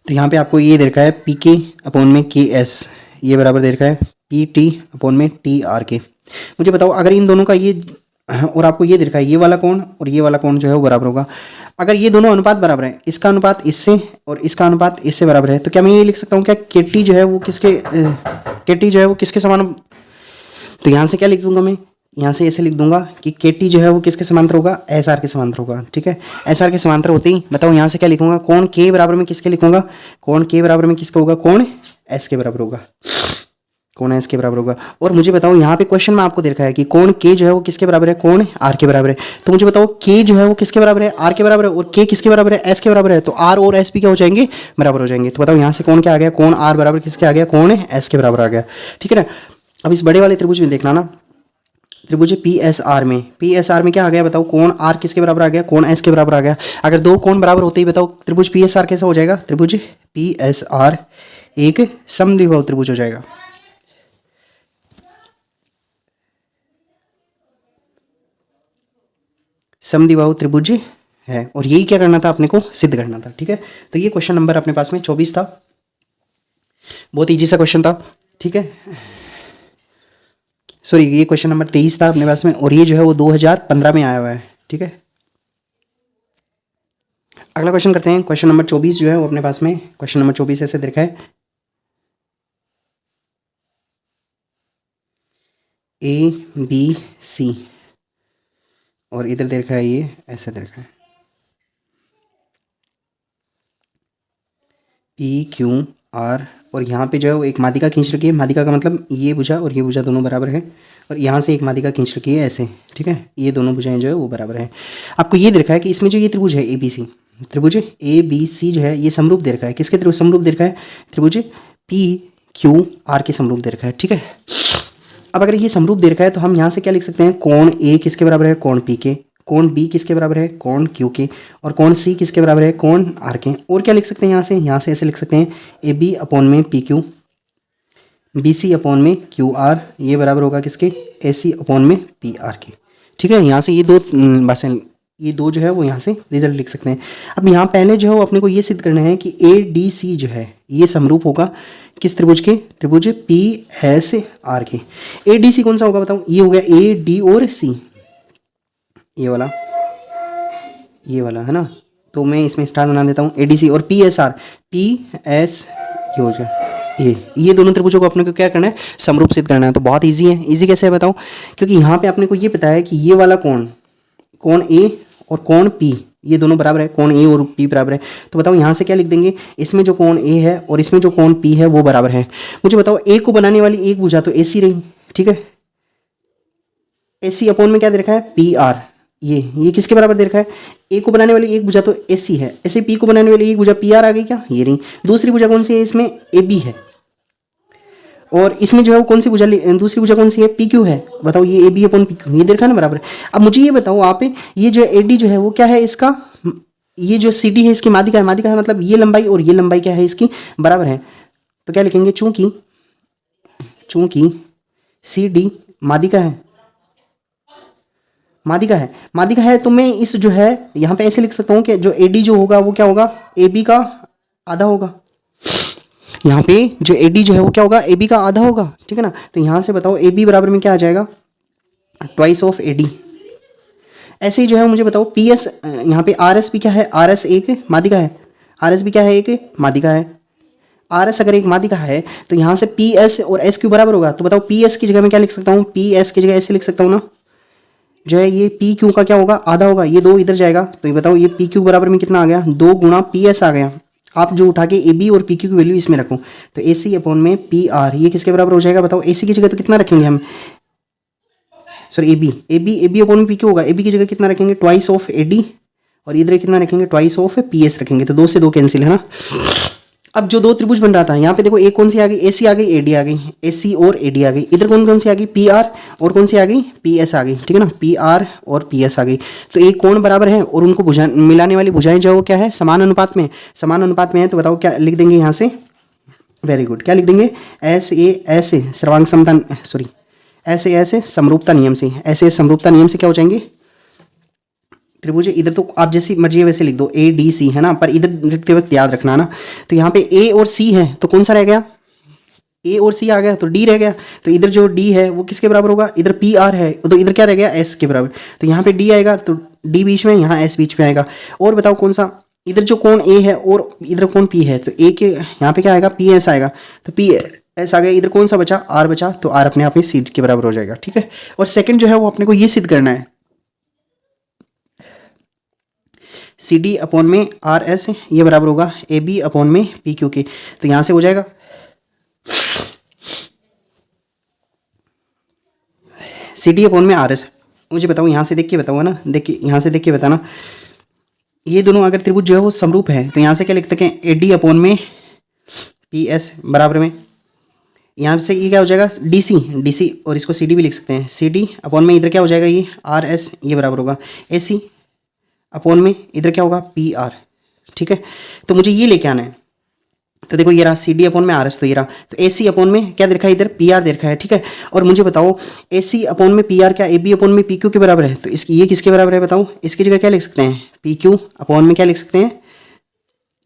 Speaker 1: तो यहाँ पे आपको ये दे रखा है पी के अपॉन में के एस, ये बराबर दे रखा है पी टी अपॉन में टी आर के। मुझे बताओ, अगर इन दोनों का ये, और आपको ये दे रखा है ये वाला कोण और ये वाला कोण जो है वो बराबर होगा, अगर ये दोनों अनुपात बराबर है, इसका अनुपात इससे और इसका अनुपात इससे बराबर है, तो क्या मैं ये लिख सकता हूँ क्या के टी जो है वो किसके, के टी जो है वो किसके समान? तो यहाँ से क्या लिख दूंगा मैं? यहाँ से ऐसे लिख दूंगा कि के टी जो है वो किसके समांतर होगा? एस आर के समांतर होगा। ठीक है, एस आर के समांतर होते ही बताओ यहाँ से क्या लिखूंगा? कोण के बराबर में किसके लिखूंगा? कोण के बराबर में किसका होगा? कोण एस के बराबर होगा, कोण एस के बराबर होगा। और मुझे बताओ यहाँ पे क्वेश्चन में आपको दे रखा है कि कोण के जो है वो किसके बराबर है? कोण आर के बराबर है। तो मुझे बताओ के जो है वो किसके बराबर है? आर के बराबर है, और के किसके बराबर है? एस के बराबर है। तो आर और एस भी क्या हो जाएंगे? बराबर हो जाएंगे। तो बताओ यहाँ से कोण क्या आ गया? कोण आर बराबर किसके आ गया? कोण एस के बराबर आ गया। ठीक है ना। अब इस बड़े वाले त्रिभुज में देखना ना, त्रिभुज पी एस आर में क्या आ गया बताओ? कोण आर किसके बराबर आ गया? कोण एस के बराबर आ गया। अगर दो कोण बराबर होते ही बताओ त्रिभुज पी एस आर कैसा हो जाएगा? त्रिभुज पी एस आर एक समद्विबाहु त्रिभुज हो जाएगा। समद्विबाहु त्रिभुज है, और यही क्या करना था? अपने को सिद्ध करना था। ठीक है, तो ये क्वेश्चन नंबर अपने पास में 24 था। बहुत इजी सा क्वेश्चन था। ठीक है, सॉरी, ये क्वेश्चन नंबर 23 था अपने पास में, और ये जो है वो 2015 में आया हुआ है। ठीक है, अगला क्वेश्चन करते हैं। क्वेश्चन नंबर 24 जो है वो अपने पास में, क्वेश्चन नंबर 24 ऐसे देखा है, ए बी सी, और इधर देखा है ये ऐसे देखा है पी क्यू आर, और यहाँ पे जो है वो एक माध्यिका खींच रखी है। माध्यिका का मतलब ये भुजा और ये भुजा दोनों बराबर है, और यहाँ से एक माध्यिका खींच रखी है ऐसे। ठीक है, ये दोनों भुजाएं जो है वो बराबर है। आपको ये देखा है कि इसमें जो ये त्रिभुज है ए बी सी, त्रिभुज ए बी सी जो है ये समरूप दे रखा है, किसके त्रिभुज समरूप दे रखा है, त्रिभुज पी क्यू आर के समरूप दे रखा है, ठीक है। अब अगर ये समरूप दे रखा है तो हम यहाँ से क्या लिख सकते हैं, कोण ए किसके बराबर है, कोण पी के, कोण बी किसके बराबर है, कोण क्यू के, और कोण सी किसके बराबर है, कोण आर के। और क्या लिख सकते हैं यहाँ से ऐसे लिख सकते हैं, ए बी अपॉन में P Q, B C upon में क्यू आर, ये बराबर होगा किसके, ए सी अपॉन में पी आर के, ठीक है। यहाँ से ये दो बस ये दो जो है वो यहाँ से रिजल्ट लिख सकते हैं। अब यहाँ पहले जो है वो अपने को ये सिद्ध करना है कि ए डी सी जो है ये समरूप होगा किस त्रिभुज के, त्रिभुज पी एस आर के। ए डी सी कौन सा होगा बताओ, ये हो गया ए डी और सी, ये वाला है ना, तो मैं इसमें स्टार बना देता हूँ ए डी सी, और P S R, P S ये हो गया, ये दोनों त्रिभुजों को अपने को क्या करना है, समरूप सिद्ध करना है। तो बहुत इजी है, इजी कैसे है बताओ, क्योंकि यहाँ पे अपने को ये पता है कि ये वाला कोण ए और कोण पी ये दोनों बराबर है, कोण ए और पी बराबर है। तो बताओ यहाँ से क्या लिख देंगे, इसमें जो कोण ए है और इसमें जो कोण पी है वो बराबर है। मुझे बताओ ए को बनाने वाली एक भुजा तो ए सी रही, ठीक है, ए सी अपॉन में क्या दे रखा है, पी आर, ये किसके बराबर दे रखा है, ए को बनाने वाली एक भुजा तो ए सी है, ऐसे पी को बनाने वाली एक भुजा पी आर आ गई क्या, ये रही। दूसरी भुजा कौन सी है, इसमें ए बी है, और इसमें जो है वो कौन सी भुजा, दूसरी भुजा कौन सी है, पी क्यू है। बताओ ये A B upon P Q, ये देखा ना बराबर है। अब मुझे ये बताओ आप, ये जो ए डी जो है वो क्या है इसका, ये जो सी डी है इसकी माध्यिका है, माध्यिका है मतलब ये लंबाई और ये लंबाई क्या है इसकी बराबर है। तो क्या लिखेंगे, चूंकि सी डी माध्यिका है, माध्यिका है तो मैं इस जो है यहाँ पे ऐसे लिख सकता हूँ कि जो ए डी जो होगा वो क्या होगा, ए बी का आधा होगा। यहाँ पे जो ए डी जो है वो क्या होगा, ए बी का आधा होगा, ठीक है ना। तो यहाँ से बताओ ए बी बराबर में क्या आ जाएगा, ट्वाइस ऑफ ए डी। ऐसे ही जो है मुझे बताओ पी एस, यहाँ पे आर एस भी क्या है, आर एस एक माध्यिका है, आर एस भी क्या है, एक माध्यिका है। आर एस अगर एक माध्यिका है तो यहाँ से पी एस और एस क्यू बराबर होगा। तो बताओ पी एस की जगह मैं क्या लिख सकता हूँ, पी एस की जगह ऐसे लिख सकता हूँ ना, जो है ये पी क्यू का क्या होगा, आधा होगा, ये दो इधर जाएगा। तो ये बताओ ये पी क्यू बराबर में कितना आ गया, 2 गुणा पी एस आ गया। आप जो उठा के ए बी और पी क्यू की वैल्यू इसमें रखो, तो ए सी अपॉन में पी आर ये किसके बराबर हो जाएगा बताओ, ए सी की जगह तो कितना रखेंगे हम, सॉरी ए बी अपॉन में पी क्यू होगा, ए बी की जगह कितना रखेंगे, ट्वाइस ऑफ ए डी, और इधर कितना रखेंगे, ट्वाइस ऑफ पी एस रखेंगे। तो 2 से 2 कैंसिल है ना। अब जो दो त्रिभुज बन रहा था यहाँ पे देखो, एक कौन सी आ गई, ए सी आ गई, ए डी आ गई, ए सी और ए डी आ गई। इधर कौन सी आ गई, पी आर, और कौन सी आ गई, पी एस आ गई, ठीक है ना, पी आर और पी एस आ गई। तो एक कोण बराबर है और उनको मिलाने वाली भुजाएं जो क्या है, समान अनुपात में है। तो बताओ क्या लिख देंगे यहाँ से, वेरी गुड, क्या लिख देंगे, ऐसे सर्वांग समता, सॉरी ऐसे समरूपता नियम से, ऐसे समरूपता नियम से क्या हो जाएंगे त्रिभुज। इधर तो आप जैसी मर्जी है वैसे लिख दो, ए डी सी है ना, पर इधर लिखते वक्त याद रखना ना। तो यहाँ पे ए और सी है तो कौन सा रह गया, ए और सी आ गया तो डी रह गया। तो इधर जो डी है वो किसके बराबर होगा, इधर पी आर है तो इधर क्या रह गया, एस के बराबर। तो यहाँ पे डी आएगा तो डी बीच में, यहाँ एस बीच में आएगा। और बताओ कौन सा, इधर जो कोण ए है और इधर कोण पी है, तो ए के यहाँ पे क्या आएगा, पी एस आएगा। तो पी एस आ गया, इधर कौन सा बचा, आर बचा, तो आर अपने आप में सी के बराबर हो जाएगा, ठीक है। और सेकंड जो है वो अपने को ये सिद्ध करना है, सी डी अपॉन में आर एस ये बराबर होगा ए बी अपॉन में पी क्यू के। तो यहाँ से हो जाएगा सी डी अपॉन में आर एस। मुझे बताओ यहाँ से देख के बताओ ना, देखिए यहाँ से देख के बताना, ये दोनों अगर त्रिभुज जो है वो समरूप है तो यहाँ से क्या लिख सकते हैं, ए डी अपॉन में पी एस बराबर में, यहाँ से ये क्या हो जाएगा, डी सी और इसको सी डी भी लिख सकते हैं, सी डी अपॉन में इधर क्या हो जाएगा, ये आर एस ये बराबर होगा ए सी अपॉन में इधर क्या होगा, पी आर, ठीक है। तो मुझे ये लेके आना है। तो देखो ये रहा सी डी अपॉन में आर एस, तो ये रहा, तो ए सी अपॉन में क्या दे रखा है, इधर पी आर दे रखा है, ठीक है। और मुझे बताओ ए सी अपॉन में पी आर क्या ए बी अपॉन में पी क्यू के बराबर है। तो इसकी ये किसके बराबर है बताओ, इसकी जगह क्या लिख सकते हैं, पी क्यू अपॉन में क्या लिख सकते हैं,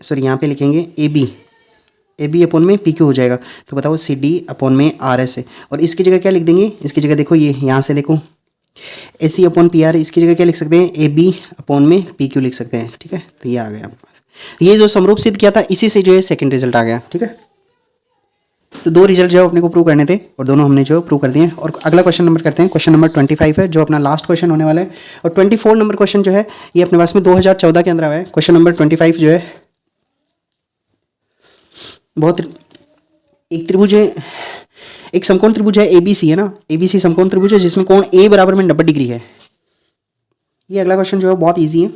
Speaker 1: सॉरी यहाँ पे लिखेंगे ए बी अपॉन में पी क्यू हो जाएगा। तो बताओ सी डी अपॉन में आर एस है, और इसकी जगह क्या लिख देंगे, इसकी जगह देखो ये यहाँ से देखो ए सी अपॉन पी आर, इसकी जगह क्या लिख सकते हैं, ए बी अपॉन में पी क्यू लिख सकते हैं, ठीक है। तो ये आ गया आपके पास, ये जो समरूप सिद्ध किया था इसी से जो है सेकंड रिजल्ट आ गया, ठीक है। तो 2 रिजल्ट जो अपने को प्रूव करने थे और दोनों हमने जो प्रूव कर दिए। और अगला क्वेश्चन नंबर करते हैं, क्वेश्चन नंबर 25 है जो अपना लास्ट क्वेश्चन होने वाला है। और 24 नंबर क्वेश्चन जो है ये अपने पास में 2014 के अंदर आया है। क्वेश्चन नंबर 25 जो है बहुत, एक त्रिभुज है, एक समकोण त्रिभुज है एबीसी है ना, एबीसी समकोण त्रिभुज है जिसमें कोण ए बराबर में 90 डिग्री है। ये अगला क्वेश्चन जो है बहुत इजी है।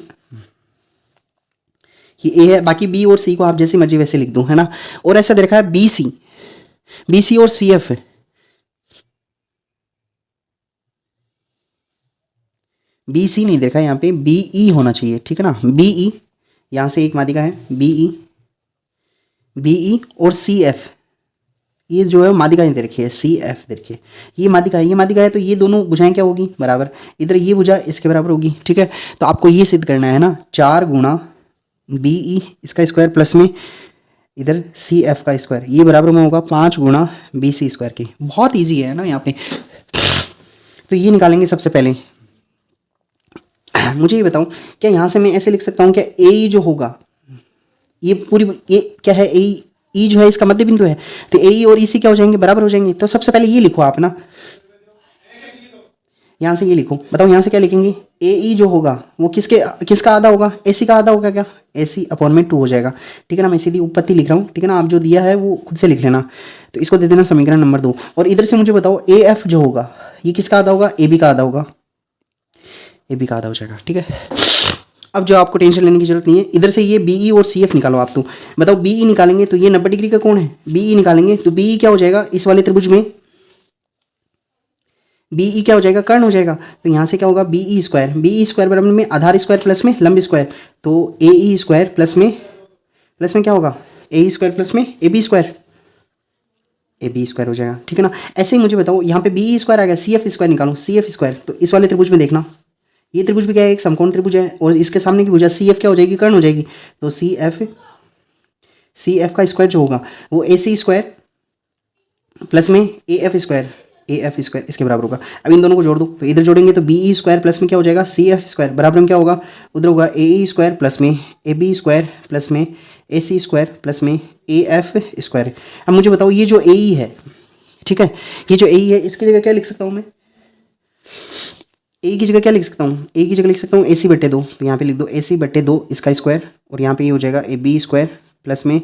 Speaker 1: ये ए है, बाकी बी और सी को आप जैसी मर्जी वैसे लिख दो, है ना। और ऐसा दे रखा है बी सी और सी एफ है। बी सी नहीं देखा यहाँ पे, बी ई होना चाहिए, ठीक है ना। बी ई यहाँ से एक माध्यिका है, बी ई और सी एफ, ये जो है माध्यिका दे रखी है, सी एफ दे रखी है, ये माध्यिका है, ये माध्यिका है, तो ये दोनों भुजाएं क्या होगी बराबर, इधर ये भुजा इसके बराबर होगी, ठीक है। तो आपको ये सिद्ध करना है ना, 4 गुणा बी ई इसका स्क्वायर प्लस में इधर सी एफ का स्क्वायर, ये बराबर में होगा 5 गुणा बी सी स्क्वायर की। बहुत ईजी है ना यहाँ पे। तो ये निकालेंगे सबसे पहले। मुझे ये बताओ, क्या यहाँ से मैं ऐसे लिख सकता हूँ क्या, ए जो होगा ये पूरी, ये क्या है, ए ई जो है इसका मध्य बिंदु है, तो ए ई और ई सी क्या हो जाएंगे, बराबर हो जाएंगे। तो सबसे पहले ये लिखो आप ना, यहाँ से ये लिखो, बताओ यहाँ से क्या लिखेंगे, ए ई जो होगा वो किसका आधा होगा, ए सी का आधा होगा क्या, ए सी अपॉन में 2 हो जाएगा, ठीक है ना। मैं सीधी उत्पत्ति लिख रहा हूँ, ठीक है ना, आप जो दिया है वो खुद से लिख लेना। तो इसको दे देना समीकरण नंबर 2। और इधर से मुझे बताओ ए एफ जो होगा ये किसका आधा होगा, ए बी का आधा होगा, ए बी का आधा हो जाएगा, ठीक है। अब जो आपको टेंशन लेने की जरूरत नहीं है, इधर से ये बी ई और सी एफ निकालो आप। तो बताओ बी ई निकालेंगे तो ये 90 डिग्री का कौन है, बी ई निकालेंगे तो बी ई क्या हो जाएगा, इस वाले त्रिभुज में बी ई क्या हो जाएगा, कर्ण हो जाएगा। तो यहाँ से क्या होगा, बी ई स्क्वायर बराबर में आधार स्क्वायर प्लस में लंब स्क्वायर, तो ए ई स्क्वायर प्लस में क्या होगा, ए ई स्क्वायर प्लस में ए बी स्क्वायर हो जाएगा, ठीक है ना। ऐसे ही मुझे बताओ यहाँ पे बी ई स्क्वायर आ गया, सी एफ स्क्वायर निकालो, सी एफ स्क्वायर, तो इस वाले त्रिभुज में देखना, ये त्रिभुज भी क्या है, एक समकोण त्रिभुज है, और इसके सामने की भुजा सी एफ क्या हो जाएगी, कर्ण हो जाएगी। तो सी एफ का स्क्वायर जो होगा वो ए सी स्क्वायर प्लस में ए एफ स्क्वायर इसके बराबर होगा। अब इन दोनों को जोड़ दो, तो इधर जोड़ेंगे तो बी ई स्क्वायर प्लस में क्या हो जाएगा, सी एफ स्क्वायर बराबर में क्या होगा, उधर होगा ए ई स्क्वायर प्लस में ए बी स्क्वायर प्लस में ए सी स्क्वायर प्लस में ए एफ स्क्वायर। अब मुझे बताओ ये जो ए ई है, ठीक है, ये जो ए ई है इसकी जगह क्या लिख सकता हूँ मैं, ए की जगह क्या लिख सकता हूँ, ए की जगह लिख सकता हूँ ए सी बटे 2, तो यहाँ पे लिख दो ए सी बटे 2 इसका स्क्वायर, और यहाँ पे ये हो जाएगा ए बी स्क्वायर प्लस में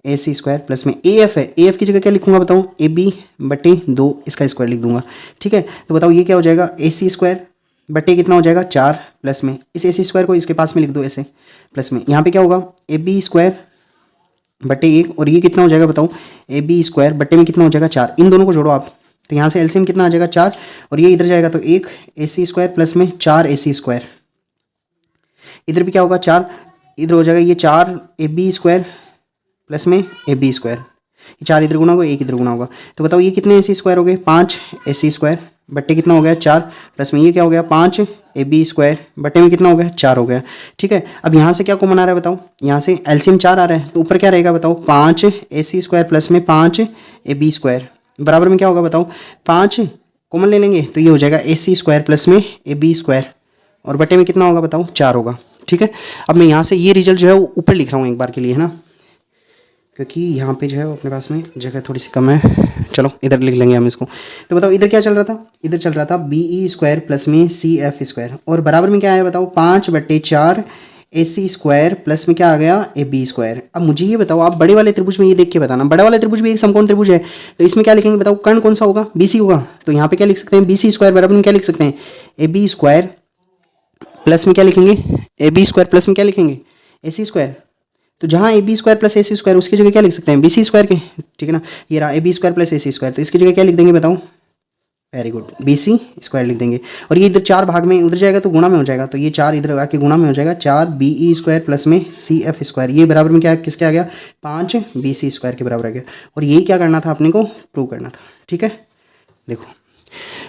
Speaker 1: ए सी स्क्वायर प्लस में ए एफ है, ए एफ की जगह क्या लिखूंगा बताऊँ, ए बी बटे 2 इसका स्क्वायर लिख दूंगा, ठीक है। तो बताओ ये क्या हो जाएगा, ए सी स्क्वायर बटे कितना हो जाएगा 4 प्लस में इस ए सी स्क्वायर को इसके पास में लिख दो ऐसे प्लस में, यहाँ पे क्या होगा ए बी स्क्वायर बटे 1, और ये कितना हो जाएगा बताओ, ए बी स्क्वायर बटे में कितना हो जाएगा 4, इन दोनों को जोड़ो आप, तो यहाँ से एलसीएम कितना आ जाएगा 4, और ये इधर जाएगा तो 1 ए सी स्क्वायर प्लस में 4 ए सी स्क्वायर, इधर भी क्या होगा 4, इधर हो जाएगा ये 4 ए बी स्क्वायर प्लस में ए बी स्क्वायर, ये 4 इधर गुना होगा 1 इधर गुना होगा। तो बताओ ये कितने ए सी स्क्वायर हो गए, 5 ए सी स्क्वायर बट्टे कितना हो गया 4 प्लस में ये क्या हो गया 5 ए बी स्क्वायर बट्टे में कितना हो गया 4 हो गया, ठीक है। अब यहाँ से क्या कॉमन आ रहा है बताओ, यहाँ से एलसीएम 4 आ रहा है, तो ऊपर क्या रहेगा बताओ 5 ए सी स्क्वायर प्लस में 5 ए बी स्क्वायर बराबर में क्या होगा बताओ 5 कॉमन ले लेंगे तो ये हो जाएगा ए सी स्क्वायर प्लस में ए बी स्क्वायर, और बटे में कितना होगा बताओ 4 होगा, ठीक है। अब मैं यहाँ से ये रिजल्ट जो है वो ऊपर लिख रहा हूँ एक बार के लिए, है ना, क्योंकि यहाँ पे जो है वो अपने पास में जगह थोड़ी सी कम है। चलो इधर लिख लेंगे हम इसको। तो बताओ इधर क्या चल रहा था, इधर चल रहा था बी ई स्क्वायर प्लस में सी एफ स्क्वायर, और बराबर में क्या आया बताओ 5/4 ए सी स्क्वायर प्लस में क्या आ गया ए बी स्क्वायर। अब मुझे ये बताओ आप बड़े वाले त्रिभुज में ये देख के बताना, बड़ा वाला त्रिभुज भी एक समकोण त्रिभुज है, तो इसमें क्या लिखेंगे बताओ, कर्ण कौन सा होगा, बी सी होगा। तो यहाँ पे क्या लिख सकते हैं बी सी स्क्वायर बराबर में क्या लिख सकते हैं ए बी स्क्वायर प्लस में क्या लिखेंगे ए बी स्क्वायर प्लस में क्या लिखेंगे ए सी स्क्वायर। तो जहाँ A B square plus A C square उसकी जगह क्या लिख सकते हैं बी सी स्क्वायर के, ठीक है ना। ये रहा A B square plus A C square, तो इसकी जगह क्या लिख देंगे बताओ, very good B C square लिख देंगे। और ये इधर 4 भाग में उधर जाएगा तो गुणा में हो जाएगा, तो ये 4 इधर आके गुणा में हो जाएगा 4 बी ई स्क्वायर प्लस में सी एफ स्क्वायर, ये बराबर में क्या किसके आ गया 5 बी सी स्क्वायर के बराबर आ गया। और यही क्या करना था अपने को प्रूव करना था, ठीक है। देखो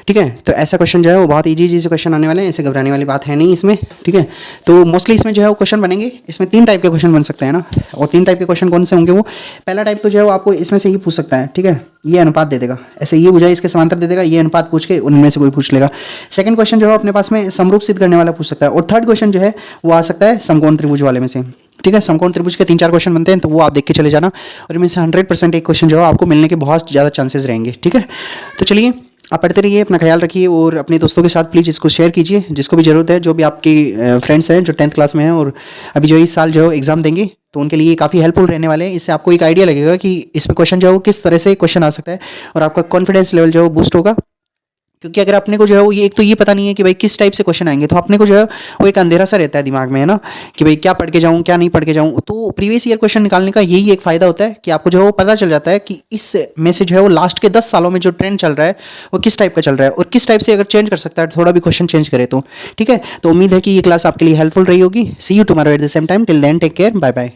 Speaker 1: ठीक है, तो ऐसा क्वेश्चन जो है वो बहुत इजी से क्वेश्चन आने वाले हैं, ऐसे घबराने वाली बात है नहीं इसमें, ठीक है। तो मोस्टली इसमें जो है वो क्वेश्चन बनेंगे, इसमें 3 टाइप के क्वेश्चन बन सकते हैं ना, और 3 टाइप के क्वेश्चन कौन से होंगे वो, पहला टाइप तो जो है वो आपको इसमें से ही पूछ सकता है, ठीक है, ये अनुपात दे देगा, ऐसे ये बुझाई इसके समांतर दे देगा, ये अनुपात पूछ के उनमें से कोई पूछ लेगा। सेकंड क्वेश्चन जो है अपने पास में समरूप सिद्ध करने वाला पूछ सकता है, और थर्ड क्वेश्चन जो है वो आ सकता है समकोण त्रिभुज वाले में से, ठीक है। समकोण त्रिभुज के 3-4 क्वेश्चन बनते हैं, तो वो आप देख के चले जाना, और इनमें से 100% एक क्वेश्चन जो है आपको मिलने के बहुत ज़्यादा चांसेस रहेंगे, ठीक है। तो चलिए आप पढ़ते रहिए, अपना ख्याल रखिए, और अपने दोस्तों के साथ प्लीज़ इसको शेयर कीजिए, जिसको भी ज़रूरत है, जो भी आपकी फ्रेंड्स हैं जो 10th क्लास में हैं और अभी जो इस साल जो एग्ज़ाम देंगे, तो उनके लिए काफ़ी हेल्पफुल रहने वाले हैं। इससे आपको एक आइडिया लगेगा कि इसमें क्वेश्चन जो है वो किस तरह से क्वेश्चन आ सकता है, और आपका कॉन्फिडेंस लेवल जो है वो बूस्ट होगा,
Speaker 2: क्योंकि अगर अपने को जो है वो ये एक तो ये पता नहीं है कि भाई किस टाइप से क्वेश्चन आएंगे, तो अपने को जो है वो एक अंधेरा सा रहता है दिमाग में, है ना, कि भाई क्या पढ़ के जाऊँ क्या नहीं पढ़ के जाऊँ। तो प्रीवियस ईयर क्वेश्चन निकालने का यही एक फ़ायदा होता है कि आपको जो है वो पता चल जाता है कि इस में से जो है वो लास्ट के 10 सालों में जो ट्रेंड चल रहा है वो किस टाइप का चल रहा है, और किस टाइप से अगर चेंज कर सकता है थोड़ा भी क्वेश्चन चेंज करे तो। ठीक है, तो उम्मीद है कि ये क्लास आपके लिए हेल्पफुल रही होगी। See you tomorrow at the same time, till then take care, bye bye.